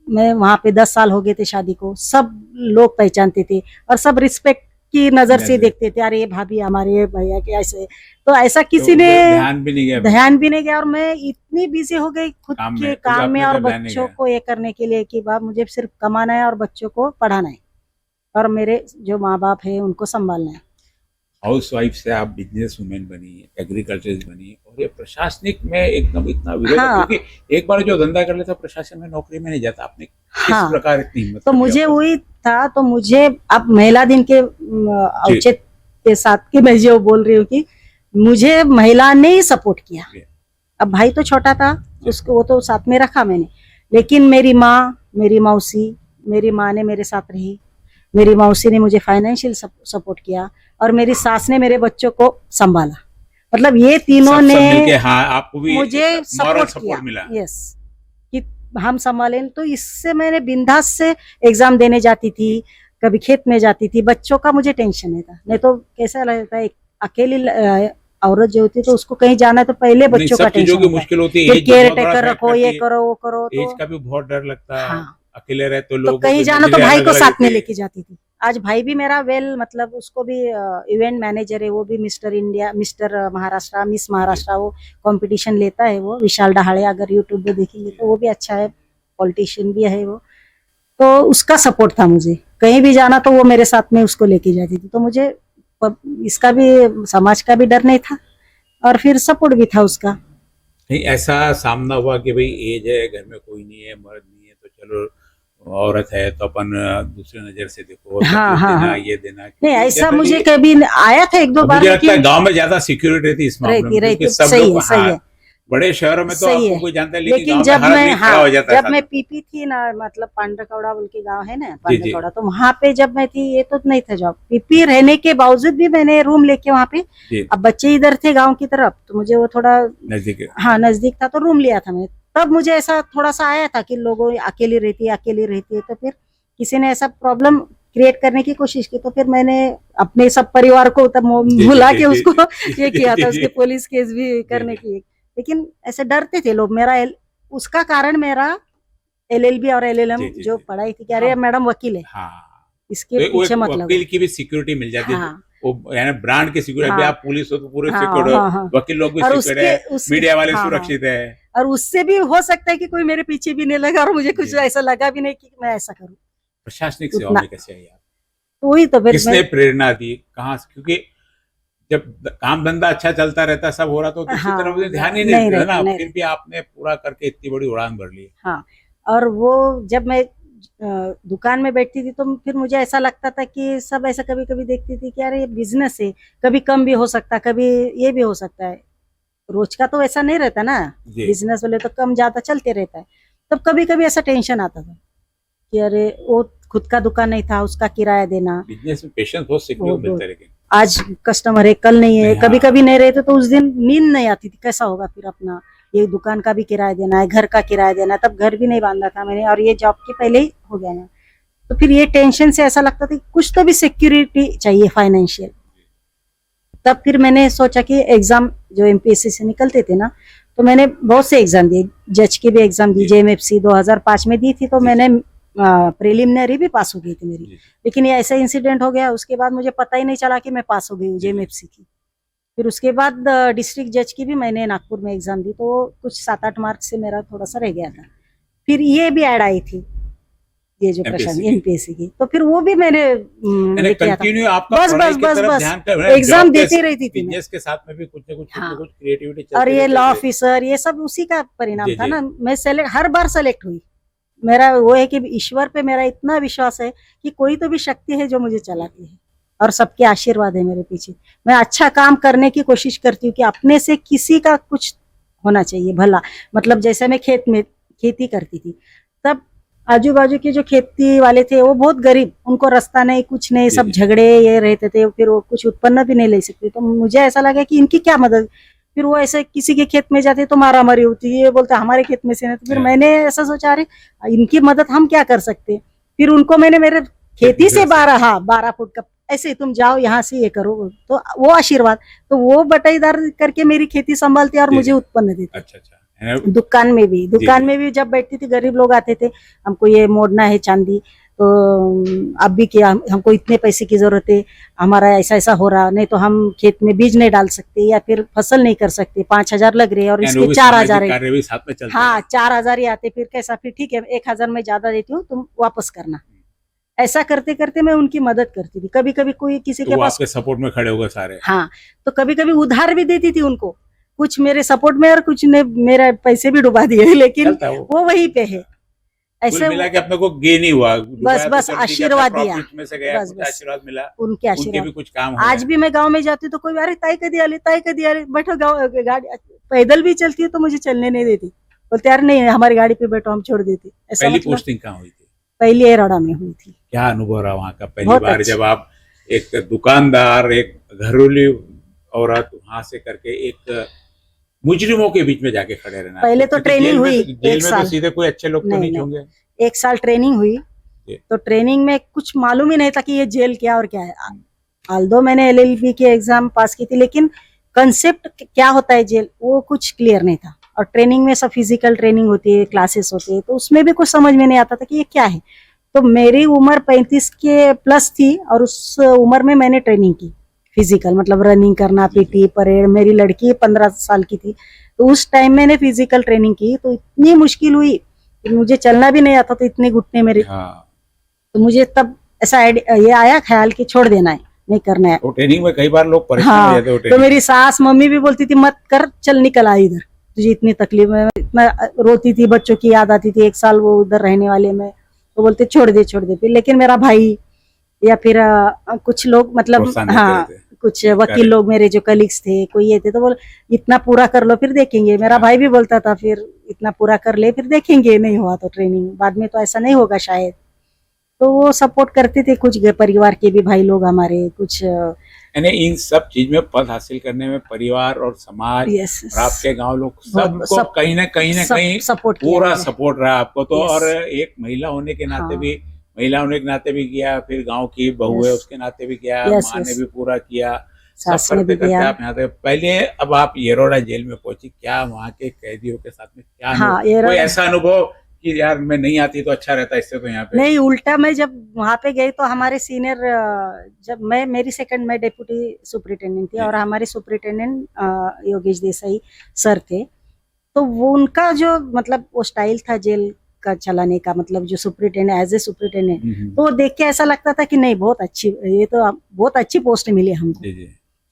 मैं वहाँ पे 10 साल हो गए थे शादी को, सब लोग पहचानते थे और सब रिस्पेक्ट की नजर से देखते थे। अरे ये भाभी हमारे, ये भैया के ऐसे। तो ऐसा किसी ने ध्यान भी नहीं गया? ध्यान भी नहीं गया। और मैं इतनी बिजी हो गई खुद काम के में, तो काम में आपने और जब ध्यान नहीं बच्चों गया। को ये करने के लिए कि बाप मुझे सिर्फ कमाना है और बच्चों को पढ़ाना है और मेरे जो माँ बाप है उनको संभालना है। हाउस वाइफ से आप बिजनेस वुमेन बनी, एग्रीकल्चर बनी, और ये प्रशासनिक में एकदम इतना विरोध है, हाँ। क्योंकि एक बार जो धंधा कर लेता प्रशासन में नौकरी में नहीं जाता। आपने किस हाँ। प्रकार इतनी हिम्मत तो कर ली मुझे आपने? वही था। तो मुझे अब महिला दिन के औचित्य के साथ कि मैं जो बोल रही हूँ कि मुझे महिला ने ही सपोर्ट किया। जी। अब भाई तो छोटा था, उसको वो तो साथ में रखा मैंने, लेकिन मेरी माँ, मेरी मौसी, मेरी माँ ने मेरे साथ रही, मेरी मौसी ने मुझे फाइनेंशियल सपोर्ट किया और मेरी सास ने मेरे बच्चों को संभाला। मतलब ये तीनों सब ने मिलके, हाँ, आपको भी मुझे moral सपोर्ट किया। मिला। यस, कि हम संभालें। तो इससे मैंने बिंदास से एग्जाम देने जाती थी, कभी खेत में जाती थी। बच्चों का मुझे टेंशन नहीं था। नहीं तो कैसा लगता है, अकेली औरत जो होती है तो उसको कहीं जाना है तो पहले नहीं, बच्चों सब का चीजों टेंशन की होता है। मुश्किल होती है, फिर एज भी केयर बहुत बड़ा टेकर फैक्ट रखो, ये करती है। करो वो करो। एज तो का भी बहुत डर लगता है। हाँ, अकेले रहते तो लोग कहीं जाना तो नजरें भाई को अलग-अलग साथ में होती है। लेके जाती थी। आज भाई भी मेरा मतलब उसको भी इवेंट मैनेजर है, वो भी mister India, mister Maharashtra, miss Maharashtra वो कंपटीशन लेता है। वो विशाल डहाड़े, अगर यूट्यूब पे देखेंगे तो वो भी अच्छा है, पॉलिटिशियन भी है वो। तो उसका सपोर्ट था मुझे, कहीं भी जाना तो वो मेरे साथ में उसको लेके जाती थी। तो मुझे इसका भी, समाज का भी डर नहीं था और फिर सपोर्ट भी था उसका। नहीं ऐसा सामना हुआ कि भाई एज है, घर में कोई नहीं है, मर्द नहीं है, तो चलो औरत है तो अपन दूसरे नजर से देखो, हाँ, हाँ, देना, हाँ। ये देना। नहीं, ऐसा generally मुझे कभी आया था 1-2 बार, मुझे लगता है लेकिन गांव में ज्यादा सिक्योरिटी रहती है इस मामले में, रहती क्योंकि सब सही लोग, है, सही हाँ, है, बड़े शहरों में तो सही आपको है। कोई जानता है, लेकिन लेकिन गांव जब में हर मैं, आदमी खड़ा हाँ, हो जाता है जब साथ मैं में। पीपी थी ना, मतलब पांडकौड़ा बोल के गांव है ना, जी, जी। पांडकौड़ा, तो वहाँ पे जब मैं थी ये तो नहीं था जॉब। पीपी रहने के बावजूद भी मैंने रूम लेके वहाँ पे, जी, अब बच्चे इधर थे गाँव की तरफ, तो मुझे वो थोड़ा नजदीक है। हाँ नजदीक था तो रूम लिया था मैं। तब मुझे ऐसा थोड़ा सा आया था कि लोगों अकेली रहती है। तो फिर किसी ने ऐसा प्रॉब्लम क्रिएट करने की कोशिश की, तो फिर मैंने अपने सब परिवार को तब जी, बुला जी, के जी, उसको जी, ये किया जी, था, जी, उसके पुलिस केस भी करने की। लेकिन ऐसे डरते थे लोग। मेरा उसका कारण मेरा LLB और LLM जी, जी, जो जी। पढ़ाई थी कि अरे हाँ। मैडम वकील है, हाँ, इसके तो वो पीछे एक मत लगो। वकील की भी सिक्योरिटी मिल जाती है। हाँ, वो यानी ब्रांड की सिक्योरिटी, हाँ, आप पुलिस हो तो पूरे हाँ, सिक्योर्ड हो, हाँ, हाँ। वकील लोग भी और सिक्योर्ड है, मीडिया वाले हाँ, हाँ। सुरक्षित है। और उससे भी हो सकता है कि कोई मेरे पीछे भी नहीं लगा और मुझे कुछ जी। ऐसा लगा भी नहीं कि मैं ऐसा करूं। प्रशासनिक सेवा उतना में कैसे आई आप? तो वही तो फिर किसने मैं प्रेरणा दी, कहाँ से? क्योंकि जब काम धंधा अच्छा चलता रहता, सब हो रहा, तो दूसरी तरफ मुझे ध्यान ही नहीं नहीं देता रहता ना, नहीं फिर रहता भी आपने पूरा करके इतनी बड़ी उड़ान भर ली। हाँ। और वो जब मैं दुकान में बैठती थी तो फिर मुझे ऐसा लगता था कि सब ऐसा कभी कभी देखती थी कि यार ये बिजनेस है, कभी कम भी हो सकता है, कभी ये भी हो सकता है, रोज का तो ऐसा नहीं रहता ना, जी। बिजनेस वाले तो कम ज्यादा चलते रहता है। तब कभी कभी ऐसा टेंशन आता था कि अरे वो खुद का दुकान नहीं था, उसका किराया देना, बिजनेस में पेशेंस बहुत सीखने को वो मिलता है, लेकिन आज कस्टमर है कल नहीं है, नहीं, कभी हाँ। कभी नहीं रहते तो उस दिन नींद नहीं आती थी, कैसा होगा फिर अपना ये दुकान का भी किराया देना है, घर का किराया देना है, तब घर भी नहीं बांधा था मैंने, और ये जॉब के पहले ही हो गया ना, तो फिर ये टेंशन से ऐसा लगता था कि कुछ तो भी सिक्योरिटी चाहिए फाइनेंशियल। तब फिर मैंने सोचा कि एग्जाम जो एमपीएससी से निकलते थे ना, तो मैंने बहुत से एग्जाम दिए, जज की भी एग्जाम दी, जी। जेएमएफसी 2005 में दी थी, तो जी, मैंने प्रिलिमिनरी भी पास हो गई थी मेरी। जी, लेकिन ये ऐसा इंसिडेंट हो गया, उसके बाद मुझे पता ही नहीं चला कि मैं पास हो गई हूँ जी, जी। जेएमएफसी की। फिर उसके बाद डिस्ट्रिक्ट जज की भी मैंने नागपुर में एग्जाम दी, तो कुछ 7-8 मार्क्स से मेरा थोड़ा सा रह गया था। फिर ये भी ऐड आई थी, ये जो प्रशासन एमपीएससी की। एमपीएससी की, तो फिर वो भी मैंने यानी ये किया था। कंटिन्यू आपका बस पढ़ाई बस की बस तरफ बस ध्यान कर, एग्जाम जॉब के देती रहती थी मैं। बिजनेस के साथ में भी कुछ ना कुछ हाँ। क्रिएटिविटी और चलती ये रहती लॉ है। ऑफिसर ये सब उसी का परिणाम जी, था जी। ना, मैं सेलेक्ट हर बार सेलेक्ट हुई। मेरा वो है कि ईश्वर पे मेरा इतना विश्वास है कि कोई तो भी शक्ति है जो मुझे चलाती है, और सबके आशीर्वाद है मेरे पीछे। मैं अच्छा काम करने की कोशिश करती हूँ कि अपने से किसी का कुछ होना चाहिए भला। मतलब जैसे मैं खेत में खेती करती थी, तब आजू बाजू के जो खेती वाले थे वो बहुत गरीब, उनको रास्ता नहीं कुछ नहीं, जी, सब जी। झगड़े ये रहते थे, फिर वो कुछ उत्पन्न भी नहीं ले सकते। तो मुझे ऐसा लगा कि इनकी क्या मदद। फिर वो ऐसे किसी के खेत में जाते तो मारा मारी होती, ये बोलते हमारे खेत में से नहीं, तो फिर हाँ। मैंने ऐसा सोचा अरे इनकी मदद हम क्या कर सकते। फिर उनको मैंने मेरे खेती से 12 फुट का ऐसे तुम जाओ यहाँ से ये करो, तो वो आशीर्वाद, तो वो बटाईदार करके मेरी खेती संभालती और जी, मुझे जी। उत्पन्न देती। अच्छा, अच्छा। दुकान में भी जी। जब बैठती थी, गरीब लोग आते थे, हमको ये मोड़ना है चांदी, तो अब भी क्या हमको इतने पैसे की जरूरत है, हमारा ऐसा ऐसा हो रहा, नहीं तो हम खेत में बीज नहीं डाल सकते या फिर फसल नहीं कर सकते, 5,000 लग रहे हैं और यानी वो इसके भी 4,000 सामाजिक है। कार्य भी साथ में चलते हाँ हैं। 4,000 ही आते, फिर कैसा, फिर ठीक है 1,000 मैं ज्यादा देती हूँ, तुम वापस करना। ऐसा करते करते मैं उनकी मदद करती थी। कभी कभी कोई किसी तो के वो पास, आपके सपोर्ट में खड़े हो गए सारे। हाँ, तो कभी कभी उधार भी देती थी उनको, कुछ मेरे सपोर्ट में और कुछ ने मेरा पैसे भी डुबा दिए, लेकिन चलता है वो। वो वहीं पे है। कुल ऐसे मिला के अपने को गेन ही हुआ, डुबाया तो बस चल ठीक है, आशीर्वाद अपने दिया, प्रॉफिट में से गया, बस कुछ बस आशीर्वाद मिला, उनके उनके आशीर्वाद। भी कुछ काम हो आज गए। भी मैं गांव में जाती हूँ तो कोई अरे ताई कदी आली बैठो, गाँव गाड़ी पैदल भी चलती है तो मुझे चलने नहीं देती, बोलते यार नहीं हमारी गाड़ी पे बैठो, हम छोड़ देते। ऐसा पहली मतलब पोस्टिंग कहाँ हुई थी? पहली एरोड़ा में हुई थी। क्या अनुभव रहा वहाँ का पहली बहुत बार अच्छा। जब आप एक दुकानदार, एक घरेलू औरत, वहां से करके एक मुजरिमों के बीच में जाके खड़े रहना? पहले तो क्योंकि ट्रेनिंग हुई जेल में एक तो साल, सीधे कोई अच्छे लोग तो नहीं, नहीं होंगे। 1 साल ट्रेनिंग हुई, जी। तो ट्रेनिंग में कुछ मालूम ही नहीं था कि ये जेल क्या और क्या है। आल्दो मैंने एलएलबी की एग्जाम पास की थी, लेकिन कंसेप्ट क्या होता है जेल वो कुछ क्लियर नहीं था। और ट्रेनिंग में सब फिजिकल ट्रेनिंग होती है, क्लासेस होती है, तो उसमें भी कुछ समझ में नहीं आता था कि ये क्या है। तो मेरी उम्र 35 के प्लस थी और उस उम्र में मैंने ट्रेनिंग की फिजिकल, मतलब रनिंग करना, पीटी परेड। मेरी लड़की 15 साल की थी, तो उस टाइम मैंने फिजिकल ट्रेनिंग की, तो इतनी मुश्किल हुई, मुझे चलना भी नहीं आता, तो इतने घुटने मेरे। हाँ। तो मुझे तब ऐसा ये आया ख्याल कि छोड़ देना है, नहीं करना है। वो ट्रेनिंग में कई बार लोग परेशान हो हाँ, जाते हैं। तो मेरी सास मम्मी भी बोलती थी मत कर, चल निकल आ इधर, तुझे इतनी तकलीफ है। इतना रोती थी, बच्चों की याद आती थी, 1 साल वो उधर रहने वाले में, तो बोलते छोड़ दे फिर। लेकिन मेरा भाई या फिर कुछ लोग, मतलब प्रोत्साहन देते हाँ, रहते। कुछ वकील लोग मेरे जो कलीग्स थे, कोई ये थे, तो बोल इतना पूरा कर लो फिर देखेंगे। मेरा भाई भी बोलता था फिर इतना पूरा कर ले फिर देखेंगे, नहीं हुआ तो ट्रेनिंग बाद में तो ऐसा नहीं होगा शायद। तो वो सपोर्ट करते थे, कुछ परिवार के भी भाई लोग हमारे, कुछ यानी इन सब चीज में पद हासिल करने में परिवार और समाज यस और आपके गांव लोग सबको सब- कहीं ना कहीं सपोर्ट पूरा सपोर्ट रहा आपको तो। Yes. और एक महिला होने के नाते हाँ। भी, महिला होने के नाते भी किया, फिर गांव की बहू है Yes. उसके नाते भी किया, Yes, माँ ने yes. भी पूरा किया, सब सास ने करते भी करते किया। आप यहाँ तक पहले। अब आप येरोड़ा जेल में पहुंची, क्या वहाँ के कैदियों के साथ में क्या हाँ, अनुभव? येरोड़ा- कोई ऐसा अनुभव कि यार मैं नहीं आती तो अच्छा रहता इससे तो यहाँ पे? नहीं, उल्टा मैं जब वहां पे गई तो हमारे सीनियर, जब मेरी सेकंड में डेप्यूटी सुपरिटेंडेंट थी और हमारे सुपरिटेंडेंट योगेश देसाई सर थे, तो वो उनका जो मतलब वो स्टाइल था जेल का चलाने का, मतलब जो सुपरिटेंडेंट एज ए सुपरिटेंडेंट, हम्म। तो वो देख के ऐसा लगता था कि नहीं बहुत अच्छी, ये तो बहुत अच्छी पोस्ट मिली हमको। जी जी।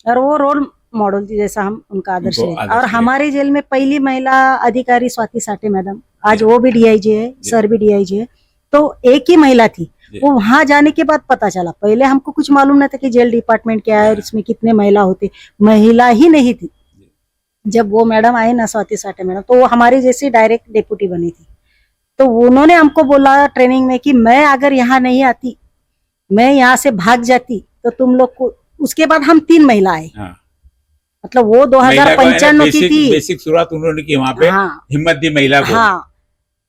और वो रोल मॉडल थी, जैसा हम उनका आदर्श उनको लेते। आदर्श और लेते। हमारे जेल में पहली महिला अधिकारी स्वाति साठे मैडम, आज जी। वो भी डीआईजी है, जी। सर भी डीआईजी है, तो एक ही महिला थी। जी। वो वहां जाने के बाद पता चला, पहले हमको कुछ मालूम नहीं था कि जेल डिपार्टमेंट क्या है और इसमें कितने महिला होते, महिला ही नहीं थी। जब वो मैडम आई ना, स्वाति साठे मैडम, तो वो हमारी जैसी डायरेक्ट डेप्यूटी बनी थी। तो उन्होंने हमको बोला ट्रेनिंग में कि मैं अगर यहाँ नहीं आती, मैं यहाँ से भाग जाती, तो तुम लोग को, उसके बाद हम 3 महिला आए। हाँ। मतलब वो 2095 की थी। बेसिक शुरुआत उन्होंने की वहाँ पे। हाँ हिम्मत दी महिला को। हाँ,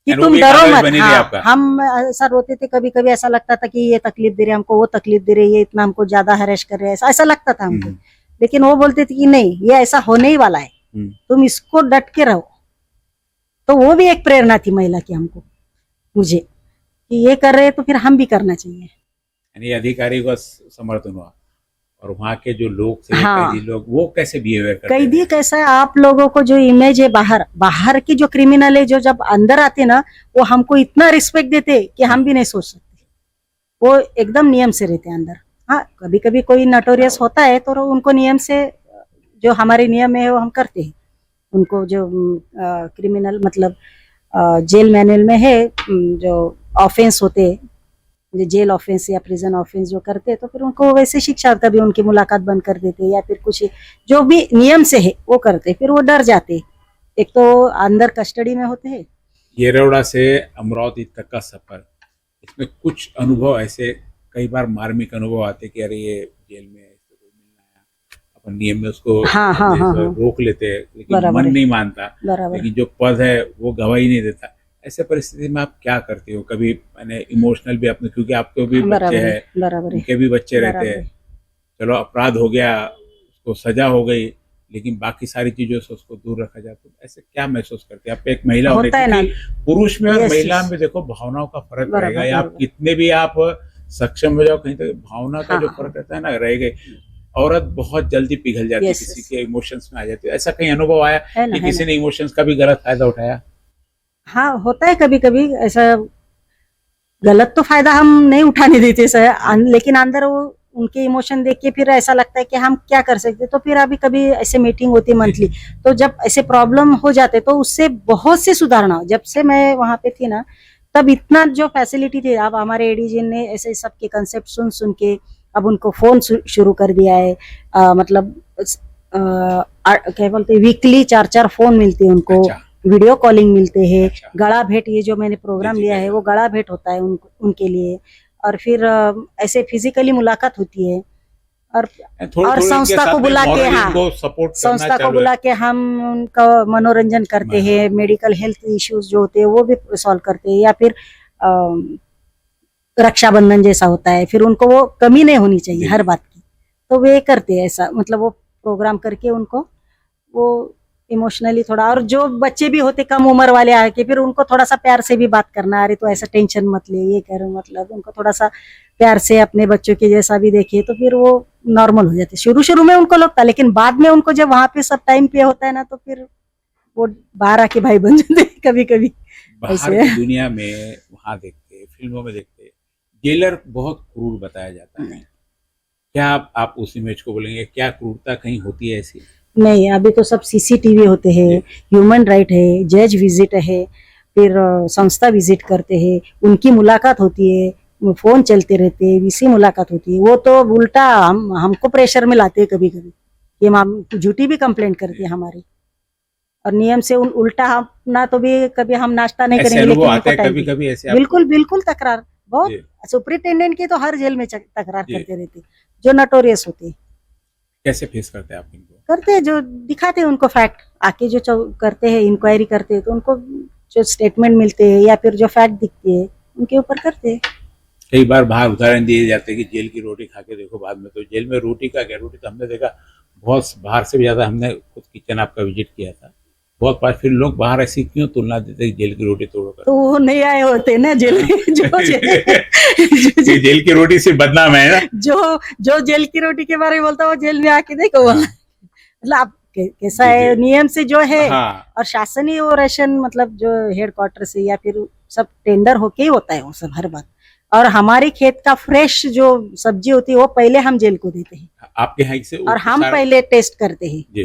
कि यानी तुम वो भी डरो कागज मत। बनी रही हाँ, आपका। हम ऐसा रोते थे, कभी कभी ऐसा लगता था कि ये तकलीफ दे रहे हमको, वो तकलीफ दे रहे, ये इतना हमको ज्यादा हरेश कर रहे हैं, ऐसा लगता था हमको। लेकिन वो बोलते थे कि नहीं, ये ऐसा होने ही वाला है, तुम इसको डट के रहो। तो वो भी एक प्रेरणा थी महिला की हमको, मुझे, कि ये कर रहे हैं तो फिर हम भी करना चाहिए। यानी अधिकारी का समर्थन हुआ। और वहाँ के जो लोग थे, हाँ। कैदी लोग, वो कैसे बिहेवियर करते कैदी थे? कैसा है, आप लोगों को जो इमेज है बाहर की जो क्रिमिनल है, जो जब अंदर आते ना, वो हमको इतना रिस्पेक्ट देते कि हम भी नहीं सोच सकते। वो एकदम नियम से रहते हैं अंदर। हाँ, कभी कभी कोई नटोरियस होता है तो उनको नियम से, जो हमारे नियम है वो हम करते हैं। उनको जो क्रिमिनल मतलब जेल मैनुअल में है, जो ऑफेंस होते हैं, जो जेल ऑफेंस या प्रिजन ऑफेंस जो करते हैं, तो फिर उनको वैसे शिक्षा, कभी उनकी मुलाकात बंद कर देते या फिर कुछ जो भी नियम से है वो करते, फिर वो डर जाते। एक तो अंदर कस्टडी में होते हैं। येरवड़ा से अमरावती तक का सफर, इसमें कुछ अनुभव ऐसे कई बार मार्मिक अनुभव आते कि अरे ये जेल में इसको कोई मिलना है, अपन नियम में उसको हाँ, हाँ, हाँ, हाँ। रोक लेते हैं, लेकिन बराबर मन है। नहीं मानता। बराबर। लेकिन जो पद है वो गवाही नहीं देता। ऐसे परिस्थिति में आप क्या करते हो? कभी मैंने इमोशनल भी अपने, क्योंकि आपके भी बच्चे बराबर हैं, है, बराबर है, उनके भी बच्चे रहते बराबर हैं। है। चलो अपराध हो गया, उसको सजा हो गई, लेकिन बाकी सारी चीजों से उसको दूर रखा जाए, तो ऐसे क्या महसूस करते हैं आप एक महिला होने? होता है ना, क्योंकि पुरुष में और Yes, महिला yes. में देखो भावनाओं का फर्क बराबर, रहेगा, या आप बराबर। कितने भी आप सक्षम हो जाओ, कहीं तक भावना का हाँ, जो हाँ। फर्क रहता है ना, रहेगा। औरत बहुत जल्दी पिघल जाती है, Yes, किसी yes. के इमोशंस में आ जाती है। ऐसा कहीं अनुभव आया है ना, कि है किसी ना। ने इमोशंस का भी गलत फायदा उठाया? हाँ, होता है कभी कभी ऐसा। गलत तो फायदा हम नहीं उठाने देते सर, लेकिन अंदर वो उनके इमोशन देख के फिर ऐसा लगता है कि हम क्या कर सकते। तो फिर अभी कभी ऐसे मीटिंग होती है मंथली, तो जब ऐसे प्रॉब्लम हो जाते तो उससे बहुत से सुधारना हो। जब से मैं वहां पे थी ना, तब इतना जो फैसिलिटी थी, अब हमारे एडीजी ने ऐसे सबके कंसेप्ट सुन के अब उनको फोन शुरू कर दिया है। मतलब क्या बोलते हैं, वीकली 4 फोन मिलते हैं उनको। अच्छा। वीडियो कॉलिंग मिलते हैं। अच्छा। गला भेंट, ये जो मैंने प्रोग्राम जी, लिया है वो गला भेंट होता है उनके लिए। और फिर ऐसे फिजिकली मुलाकात होती है। और थोड़ी संस्था को बुला के, हाँ, सपोर्ट संस्था को बुला के हम उनका मनोरंजन करते हैं। मेडिकल हेल्थ इश्यूज जो होते हैं वो भी सॉल्व करते हैं। या फिर रक्षाबंधन जैसा होता है, फिर उनको वो कमी नहीं होनी चाहिए हर बात की, तो वे करते हैं ऐसा। मतलब वो प्रोग्राम करके उनको वो इमोशनली थोड़ा, और जो बच्चे भी होते कम उम्र वाले आके, फिर उनको थोड़ा सा प्यार से भी बात करना, अरे तो ऐसा टेंशन मत ले, ये करो, मतलब उनको थोड़ा सा प्यार से अपने बच्चों के जैसा भी देखे, तो फिर वो नॉर्मल हो जाते। शुरू में उनको लगता, लेकिन बाद में उनको जब वहां पे सब टाइम पे होता है ना, तो फिर वो बाहर आके भाई बन जाते कभी कभी। बाहर की दुनिया में वहां देखते, फिल्मों में देखते, जेलर बहुत क्रूर बताया जाता है। क्या आप उस इमेज को बोलेंगे? क्या क्रूरता कहीं होती है ऐसी? नहीं, अभी तो सब सीसीटीवी होते हैं, ह्यूमन राइट है, जज विजिट है, फिर संस्था विजिट करते हैं, उनकी मुलाकात होती है, फोन चलते रहते हैं, वीसी मुलाकात होती है। वो तो उल्टा हमको प्रेशर में लाते हैं कभी कभी, ये झूठी भी कंप्लेंट करती है हमारी। और नियम से उल्टा अपना तो भी कभी हम नाश्ता नहीं करेंगे, लेकिन आते कभी कभी ऐसे बिल्कुल बिल्कुल तकरार बहुत। सुपरिटेंडेंट की तो हर जेल में तकरार करते रहते, जो नटोरियस होते। कैसे फेस करते हैं आप इनको? करते हैं, जो दिखाते हैं उनको फैक्ट, आके जो करते हैं, इंक्वायरी करते हैं, तो उनको जो स्टेटमेंट मिलते हैं या फिर जो फैक्ट दिखते हैं उनके ऊपर करते हैं। कई बार बाहर उदाहरण दिए जाते हैं कि जेल की रोटी खा के देखो, बाद में तो जेल में रोटी का क्या, रोटी तो हमने देखा बहुत बाहर से भी ज्यादा, हमने खुद किचन आपका विजिट किया था बहुत बार। फिर लोग बाहर ऐसी क्यों तुलना देते हैं जेल की रोटी तोड़कर? तो वो नहीं आए होते ना जेल जो जेल की रोटी से बदनाम है ना, जो जेल की रोटी के बारे में बोलता है वो जेल में आके देखो। मतलब कैसा है, नियम से जो है। हाँ। और शासनीय वो राशन, मतलब जो हेड क्वार्टर से या फिर सब टेंडर होके ही होता है वो सब हर बार। और हमारे खेत का फ्रेश जो सब्जी होती है वो पहले हम जेल को देते हैं आपके यहाँ से और हम पहले टेस्ट करते हैं। जी।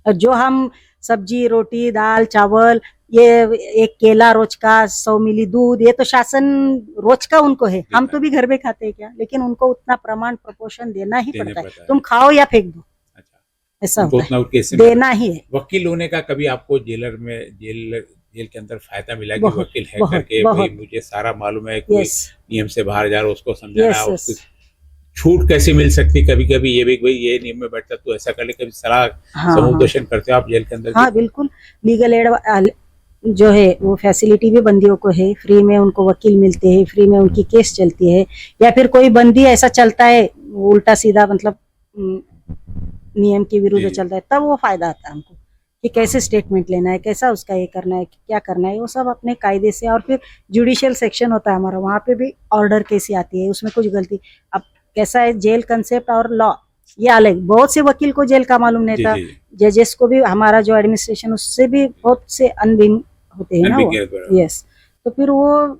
और जो हम सब्जी रोटी दाल चावल ये एक केला रोज का 100 मिली दूध ये तो शासन रोज का उनको है, हम तो भी घर में खाते हैं क्या, लेकिन उनको उतना प्रमाण प्रपोर्शन देना ही पड़ता है। तुम खाओ या फेंक दो, ऐसा होता है, देना ही है। वकील होने का कभी आपको जेल के अंदर फायदा मिला कि वकील है करके भाई मुझे सारा मालूम है, कोई नियम से बाहर जा रहा है उसको समझाना, उसको छूट कैसे मिल सकती, कभी कभी ये भी भाई ये नियम में बैठता तो ऐसा कर ले, कभी सलाह समुपदेशन करते हो आप जेल के अंदर? हाँ बिल्कुल, लीगल एड जो है वो फैसिलिटी भी बंदियों को है, फ्री में उनको वकील मिलते हैं, फ्री में उनकी केस चलती है। या फिर कोई बंदी ऐसा चलता है उल्टा सीधा मतलब नियम के विरुद्ध चलता है, तब वो फायदा आता है हमको कि कैसे स्टेटमेंट लेना है, कैसा उसका ये करना है, क्या करना है, वो सब अपने कायदे से। और फिर जुडिशियल सेक्शन होता है हमारा, वहाँ पे भी ऑर्डर कैसी आती है, उसमें कुछ गलती। अब कैसा है जेल कंसेप्ट और लॉ ये अलग, बहुत से वकील को जेल का मालूम नहीं था, जजेस को भी हमारा जो एडमिनिस्ट्रेशन उससे भी बहुत से अनभिज्ञ होते हैं ना वो। यस, तो फिर वो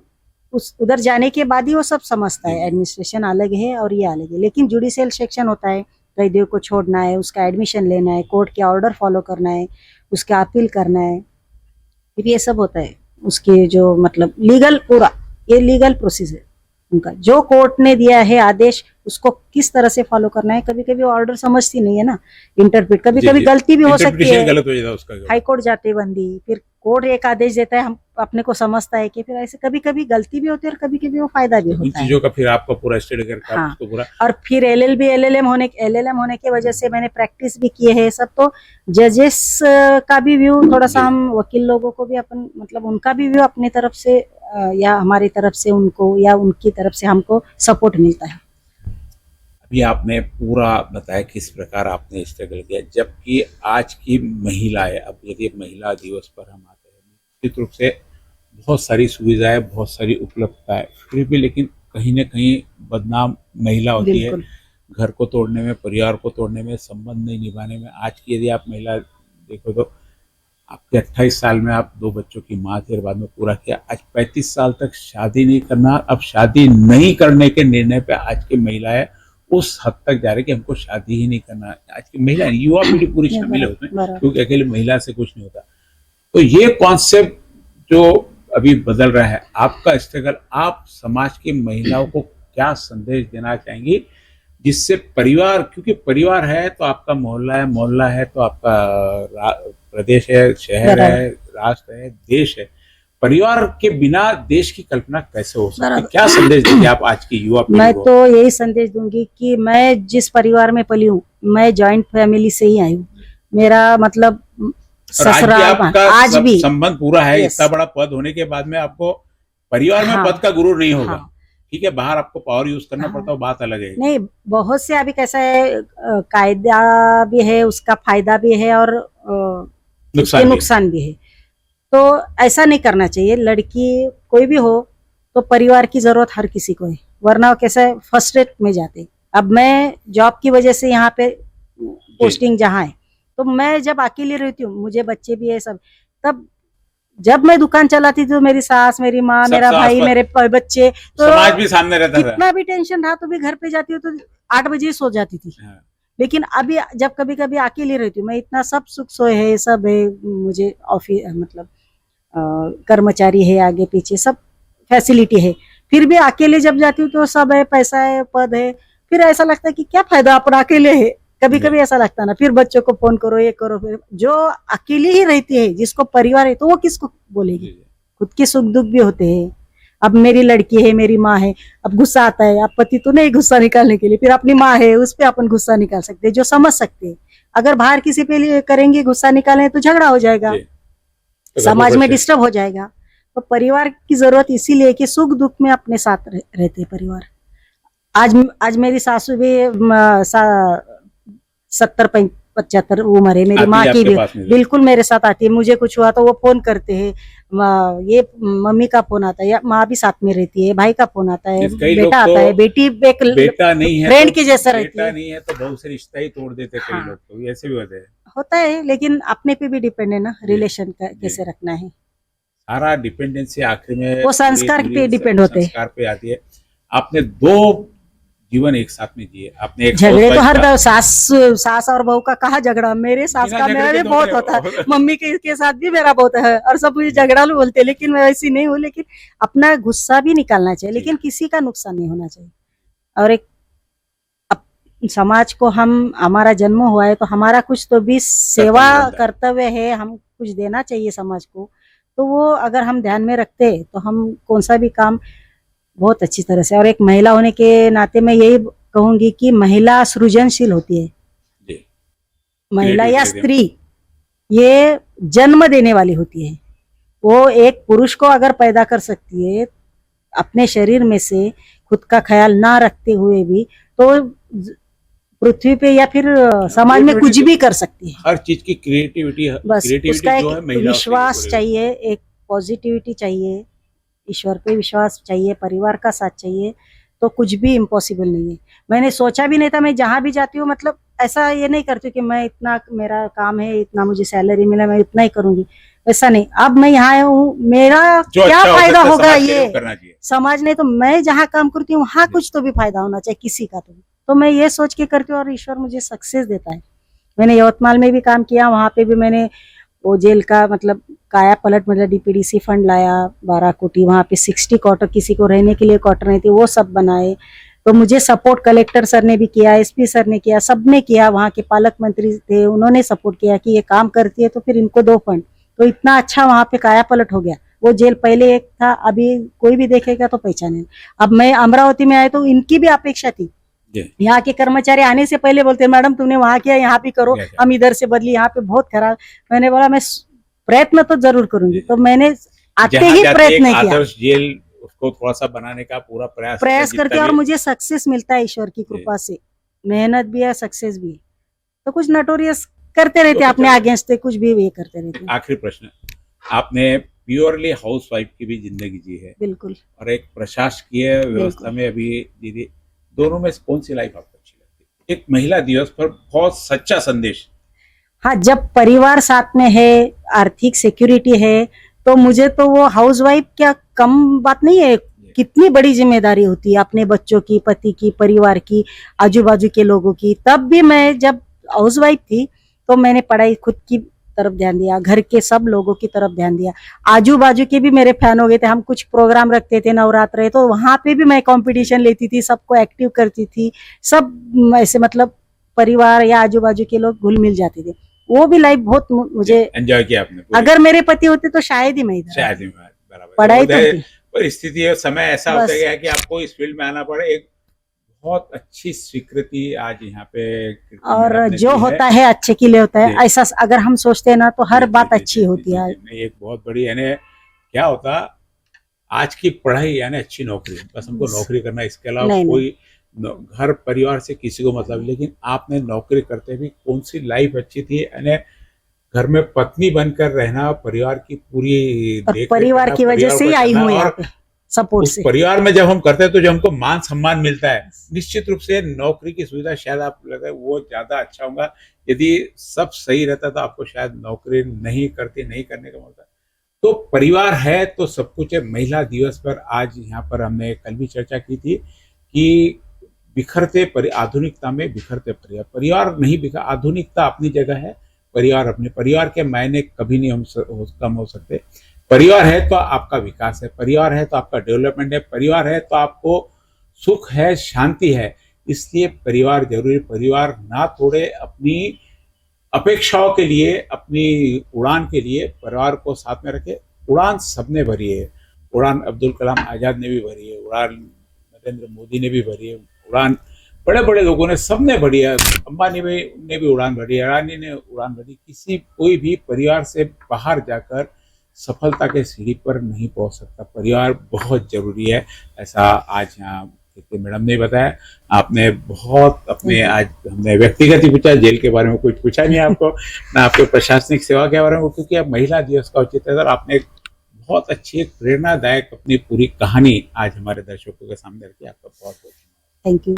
उस उधर जाने के बाद ही वो सब समझता है, एडमिनिस्ट्रेशन अलग है और ये अलग है। लेकिन जुडिशियल सेक्शन होता है, कैदियों को छोड़ना है, उसका एडमिशन लेना है, कोर्ट के ऑर्डर फॉलो करना है, उसका अपील करना है, फिर ये सब होता है। उसके जो मतलब लीगल पूरा ये लीगल प्रोसीजर उनका, जो कोर्ट ने दिया है आदेश उसको किस तरह से फॉलो करना है। कभी कभी ऑर्डर समझती नहीं है ना, इंटरप्रेट कभी कभी गलती भी हो सकती है, गलत हो जाता है उसका। हाई कोर्ट जाते बंदी, फिर कोर्ट एक आदेश देता है, हम अपने को समझता है कि फिर ऐसे कभी कभी गलती भी होती है और कभी कभी वो फायदा भी होता है चीजों का। फिर आपका पूरा स्टडी करके हाँ। उसको पूरा। और फिर एलएलएम होने की वजह से मैंने प्रैक्टिस भी किए है सब, तो जजेस का भी व्यू थोड़ा सा, हम वकील लोगों को भी अपन मतलब उनका भी व्यू अपनी तरफ से या हमारी तरफ से उनको या उनकी तरफ से हमको सपोर्ट मिलता है। अभी आपने पूरा बताया किस प्रकार आपने स्ट्रगल किया, जबकि आज की महिलाएं, अब यदि महिला दिवस पर हम आते हैं, निश्चित रूप से बहुत सारी सुविधाएं, बहुत सारी उपलब्धताएं, फिर भी लेकिन कहीं ना कहीं बदनाम महिला होती है, घर को तोड़ने में, परिवार को तोड़ने में, संबंध नहीं निभाने में। आज की यदि आप महिला देखो तो आपके 28 साल में आप 2 बच्चों की माँ थी और बाद में पूरा किया, आज 35 साल तक शादी नहीं करना, अब शादी नहीं करने के निर्णय पे आज की महिलाएं उस हद तक जा रही कि हमको शादी ही नहीं करना। आज की महिला युवा पीढ़ी पूरी शामिल है उसमें, क्योंकि अकेले महिला से कुछ नहीं होता। तो ये कॉन्सेप्ट जो अभी बदल रहा है, आपका स्ट्रगल, आप समाज की महिलाओं को क्या संदेश देना चाहेंगी जिससे परिवार, क्योंकि परिवार है तो आपका मोहल्ला है तो आपका प्रदेश है, शहर है, राष्ट्र है, देश है। परिवार के बिना देश की कल्पना कैसे हो सकती है? क्या संदेश देंगे आप आज की युवा पीढ़ी को? मैं तो यही संदेश दूंगी कि मैं जिस परिवार में पली हूँ, मैं जॉइंट फैमिली से ही आई हूँ। मेरा मतलब ससुराल आज भी संबंध पूरा है। इतना बड़ा पद होने के बाद में आपको परिवार में पद का गुरूर नहीं होगा। ठीक है, बाहर आपको पावर यूज करना पड़ता है, बात अलग है। नहीं, बहुत से अभी कैसा है, कायदा भी है, उसका फायदा भी है और नुकसान भी है। तो ऐसा नहीं करना चाहिए। लड़की कोई भी हो तो परिवार की जरूरत हर किसी को है, वरना कैसा है फर्स्ट रेट में जाते। अब मैं जॉब की वजह से यहाँ पे पोस्टिंग जहाँ है, तो मैं जब अकेली रहती हूँ, मुझे बच्चे भी है सब, तब जब मैं दुकान चलाती थी तो मेरी सास, मेरी माँ, मेरा भाई, मेरे बच्चे, तो समाज भी सामने रहता था। कितना भी टेंशन रहा तो भी घर पे जाती हूँ तो 8 बजे सो जाती थी। लेकिन अभी जब कभी कभी अकेली रहती हूँ, मैं इतना सब सुख सोए है, सब है, मुझे ऑफिस मतलब कर्मचारी है, आगे पीछे सब फैसिलिटी है, फिर भी अकेले जब जाती हूँ तो सब है, पैसा है, पद है, फिर ऐसा लगता है कि क्या फायदा, अपन अकेले है। कभी कभी ऐसा लगता है ना, फिर बच्चों को फोन करो, ये करो। फिर जो अकेली ही रहती है, जिसको परिवार है, तो वो किसको बोलेगी? खुद के सुख दुख भी होते हैं। अब मेरी लड़की है, मेरी माँ है, अब गुस्सा आता है, अब पति तो नहीं गुस्सा निकालने के लिए, फिर अपनी माँ है, उस पर अपन गुस्सा निकाल सकते हैं, जो समझ सकते हैं। अगर बाहर किसी पे लिए करेंगे, गुस्सा निकालें तो झगड़ा हो जाएगा, समाज में डिस्टर्ब हो जाएगा। तो परिवार की जरूरत इसीलिए कि सुख दुख में अपने साथ रहते परिवार। आज मेरी सासू भी 70-75 उम्र है, मेरी माँ की भी बिल्कुल मेरे साथ आती है। मुझे कुछ हुआ तो वो फोन करते हैं, ये मम्मी का फोन आता है, या माँ भी साथ में रहती है, भाई का फोन आता है, बेटा आता है, बेटी एक बेटा नहीं है, फ्रेंड की जैसा रहती है, नहीं है तो बहुत से रिश्ता ही तोड़ देते कई लोग, तो ऐसे भी होता है। लेकिन अपने पे भी डिपेंड है ना, रिलेशन कैसे रखना है। सारा डिपेंडेंसी आखिर में वो संस्कार पे डिपेंड होते हैं। संस्कार पे आती है। आपने 2 जीवन एक साथ में जिए, आपने एक झगड़े तो हाउसवाइफ हर का- सास और बहू का कहा झगड़ा, मेरे सास बिना का झगड़े मेरा के भी तो बहुत नहीं होता हो। है, मम्मी के साथ भी मेरा बहुत है, और सब मुझे झगड़ालू बोलते हैं, लेकिन मैं वैसी नहीं हूँ। लेकिन अपना गुस्सा भी निकालना चाहिए, जी। लेकिन किसी का नुकसान नहीं होना चाहिए। और एक समाज को हमारा जन्म हुआ है तो हमारा कुछ तो भी सेवा बनता है। कर्तव्य है, हम कुछ देना चाहिए समाज को। तो वो अगर हम ध्यान में रखते तो हम कौन सा भी काम बहुत अच्छी तरह से। और एक महिला होने के नाते मैं यही कहूंगी कि महिला सृजनशील होती है। जी। महिला या Creativity स्त्री ये जन्म देने वाली होती है। वो एक पुरुष को अगर पैदा कर सकती है अपने शरीर में से, खुद का ख्याल ना रखते हुए भी, तो पृथ्वी पे या फिर समाज में कुछ भी कर सकती है। हर चीज की क्रिएटिविटी बस उसका जो है एक महिलाओं से विश्वास जुड़ी हुई है। चाहिए, एक पॉजिटिविटी चाहिए, ईश्वर पे विश्वास चाहिए, परिवार का साथ चाहिए, तो कुछ भी इम्पॉसिबल नहीं है। मैंने सोचा भी नहीं था, मैं जहाँ भी जाती हूँ मतलब ऐसा ये नहीं करती हूँ कि मैं इतना मेरा काम है, इतना मुझे सैलरी मिला, मैं इतना ही करूंगी, ऐसा नहीं। अब मैं यहाँ हूँ, मेरा जो क्या अच्छा हो फायदा सकता है होगा समाज के लिए ये वो करना चाहिए। समाज नहीं, तो मैं जहाँ काम करती हूँ वहाँ कुछ तो भी फायदा होना चाहिए किसी का। तो मैं ये सोच के करती हूँ और ईश्वर मुझे सक्सेस देता है। मैंने यवतमाल में भी काम किया, वहाँ पे भी मैंने वो जेल का मतलब काया पलट, मतलब डीपीडीसी फंड लाया 12 कोटी, वहाँ पे 60 क्वार्टर, किसी को रहने के लिए क्वार्टर नहीं थे, वो सब बनाए। तो मुझे सपोर्ट कलेक्टर सर ने भी किया, एसपी सर ने किया, सबने किया। वहाँ के पालक मंत्री थे, उन्होंने सपोर्ट किया कि ये काम करती है तो फिर इनको दो फंड। तो इतना अच्छा वहाँ पे काया पलट हो गया। वो जेल पहले एक था, अभी कोई भी देखेगा तो पहचाने। अब मैं अमरावती में आए तो इनकी भी अपेक्षा थी। यहाँ के कर्मचारी आने से पहले बोलते मैडम तुमने वहाँ किया, यहाँ भी करो, हम इधर से बदली, यहाँ पे बहुत खराब। मैंने बोला मैं प्रयत्न तो जरूर करूंगी। तो मैंने आते ही प्रयत्न किया, आदर्श जेल उसको थोड़ा सा बनाने का पूरा प्रयास करके, और मुझे सक्सेस मिलता है ईश्वर की कृपा से। मेहनत भी है, सक्सेस भी है। तो कुछ नोटोरियस करते रहते, अपने अगेंस्ट कुछ भी ये करते रहते। आखिरी प्रश्न, आपने प्योरली हाउसवाइफ की भी जिंदगी जी है, बिल्कुल, और एक प्रशासकीय व्यवस्था में अभी दीदी, दोनों में कौन सी लाइफ आपको अच्छी लगती है? एक महिला दिवस पर बहुत सच्चा संदेश। हाँ, जब परिवार साथ में है, आर्थिक सिक्योरिटी है, तो मुझे तो वो हाउसवाइफ क्या कम बात नहीं है। कितनी बड़ी जिम्मेदारी होती है अपने बच्चों की, पति की, परिवार की, आजू बाजू के लोगों की। तब भी मैं जब हाउसवाइफ थी तो मैंने पढ़ाई खुद की तरफ ध्यान दिया, घर के सब लोगों की तरफ ध्यान दिया। आजू बाजू के भी मेरे फैन हो गए थे। हम कुछ प्रोग्राम रखते थे नवरात्र, तो वहां पे भी मैं कंपटीशन लेती थी, सबको एक्टिव करती थी। सब ऐसे मतलब परिवार या आजू बाजू के लोग घुल मिल जाते थे। वो भी लाइफ बहुत मुझे एंजॉय किया आपने। अगर मेरे पति होते तो शायद ही मैं इधर, शायद ही बराबर पढ़ाई तो थी। परिस्थिति और समय ऐसा होता गया कि आपको इस फील्ड में आना पड़े। एक बहुत अच्छी स्वीकृति आज यहाँ पे, और जो होता है अच्छे के लिए होता है, ऐसा अगर हम सोचते हैं ना तो हर बात अच्छी होती है। एक बहुत बड़ी यानी क्या होता, आज की पढ़ाई यानी अच्छी नौकरी, बस हमको नौकरी करना, इसके अलावा कोई घर परिवार से किसी को मतलब। लेकिन आपने नौकरी करते भी कौन सी लाइफ अच्छी थी, यानी घर में पत्नी बनकर रहना, परिवार की पूरी परिवार की वजह से ही आई हूँ यहाँ पे, सपोर्ट से। परिवार में जब हम करते हैं तो जो हमको मान सम्मान मिलता है, निश्चित रूप से नौकरी की सुविधा शायद आप लगता है वो ज्यादा अच्छा होगा। यदि सब सही रहता तो आपको शायद नौकरी नहीं करने का मौका। तो परिवार है तो सब कुछ है। महिला दिवस पर आज यहाँ पर हमने कल भी चर्चा की थी कि बिखरते आधुनिकता में बिखरते परिवार नहीं बिखर, आधुनिकता अपनी जगह है, परिवार अपने, परिवार के मायने कभी नहीं कम हो सकते। परिवार है तो आपका विकास है, परिवार है तो आपका डेवलपमेंट है, परिवार है तो आपको सुख है, शांति है। इसलिए परिवार जरूरी, परिवार ना तोड़े, अपनी अपेक्षाओं के लिए, अपनी उड़ान के लिए परिवार को साथ में रखे। उड़ान सबने भरी है, उड़ान अब्दुल कलाम आजाद ने भी भरी है, उड़ान नरेंद्र मोदी ने भी भरी है, उड़ान बड़े बड़े लोगों ने, सबने भरी है। अंबानी ने भी उड़ान भरी है, अडानी ने उड़ान भरी। कोई भी परिवार से बाहर जाकर सफलता के सीढ़ी पर नहीं पहुंच सकता। परिवार बहुत जरूरी है, ऐसा आज यहाँ मैडम ने बताया। आपने बहुत अपने, आज हमने व्यक्तिगत ही पूछा, जेल के बारे में कुछ पूछा नहीं आपको, ना आपके प्रशासनिक सेवा के बारे में, क्योंकि अब महिला दिवस का औचित्य है। आपने बहुत अच्छी, एक प्रेरणादायक अपनी पूरी कहानी आज हमारे दर्शकों के सामने रखी। आपका बहुत बहुत थैंक यू।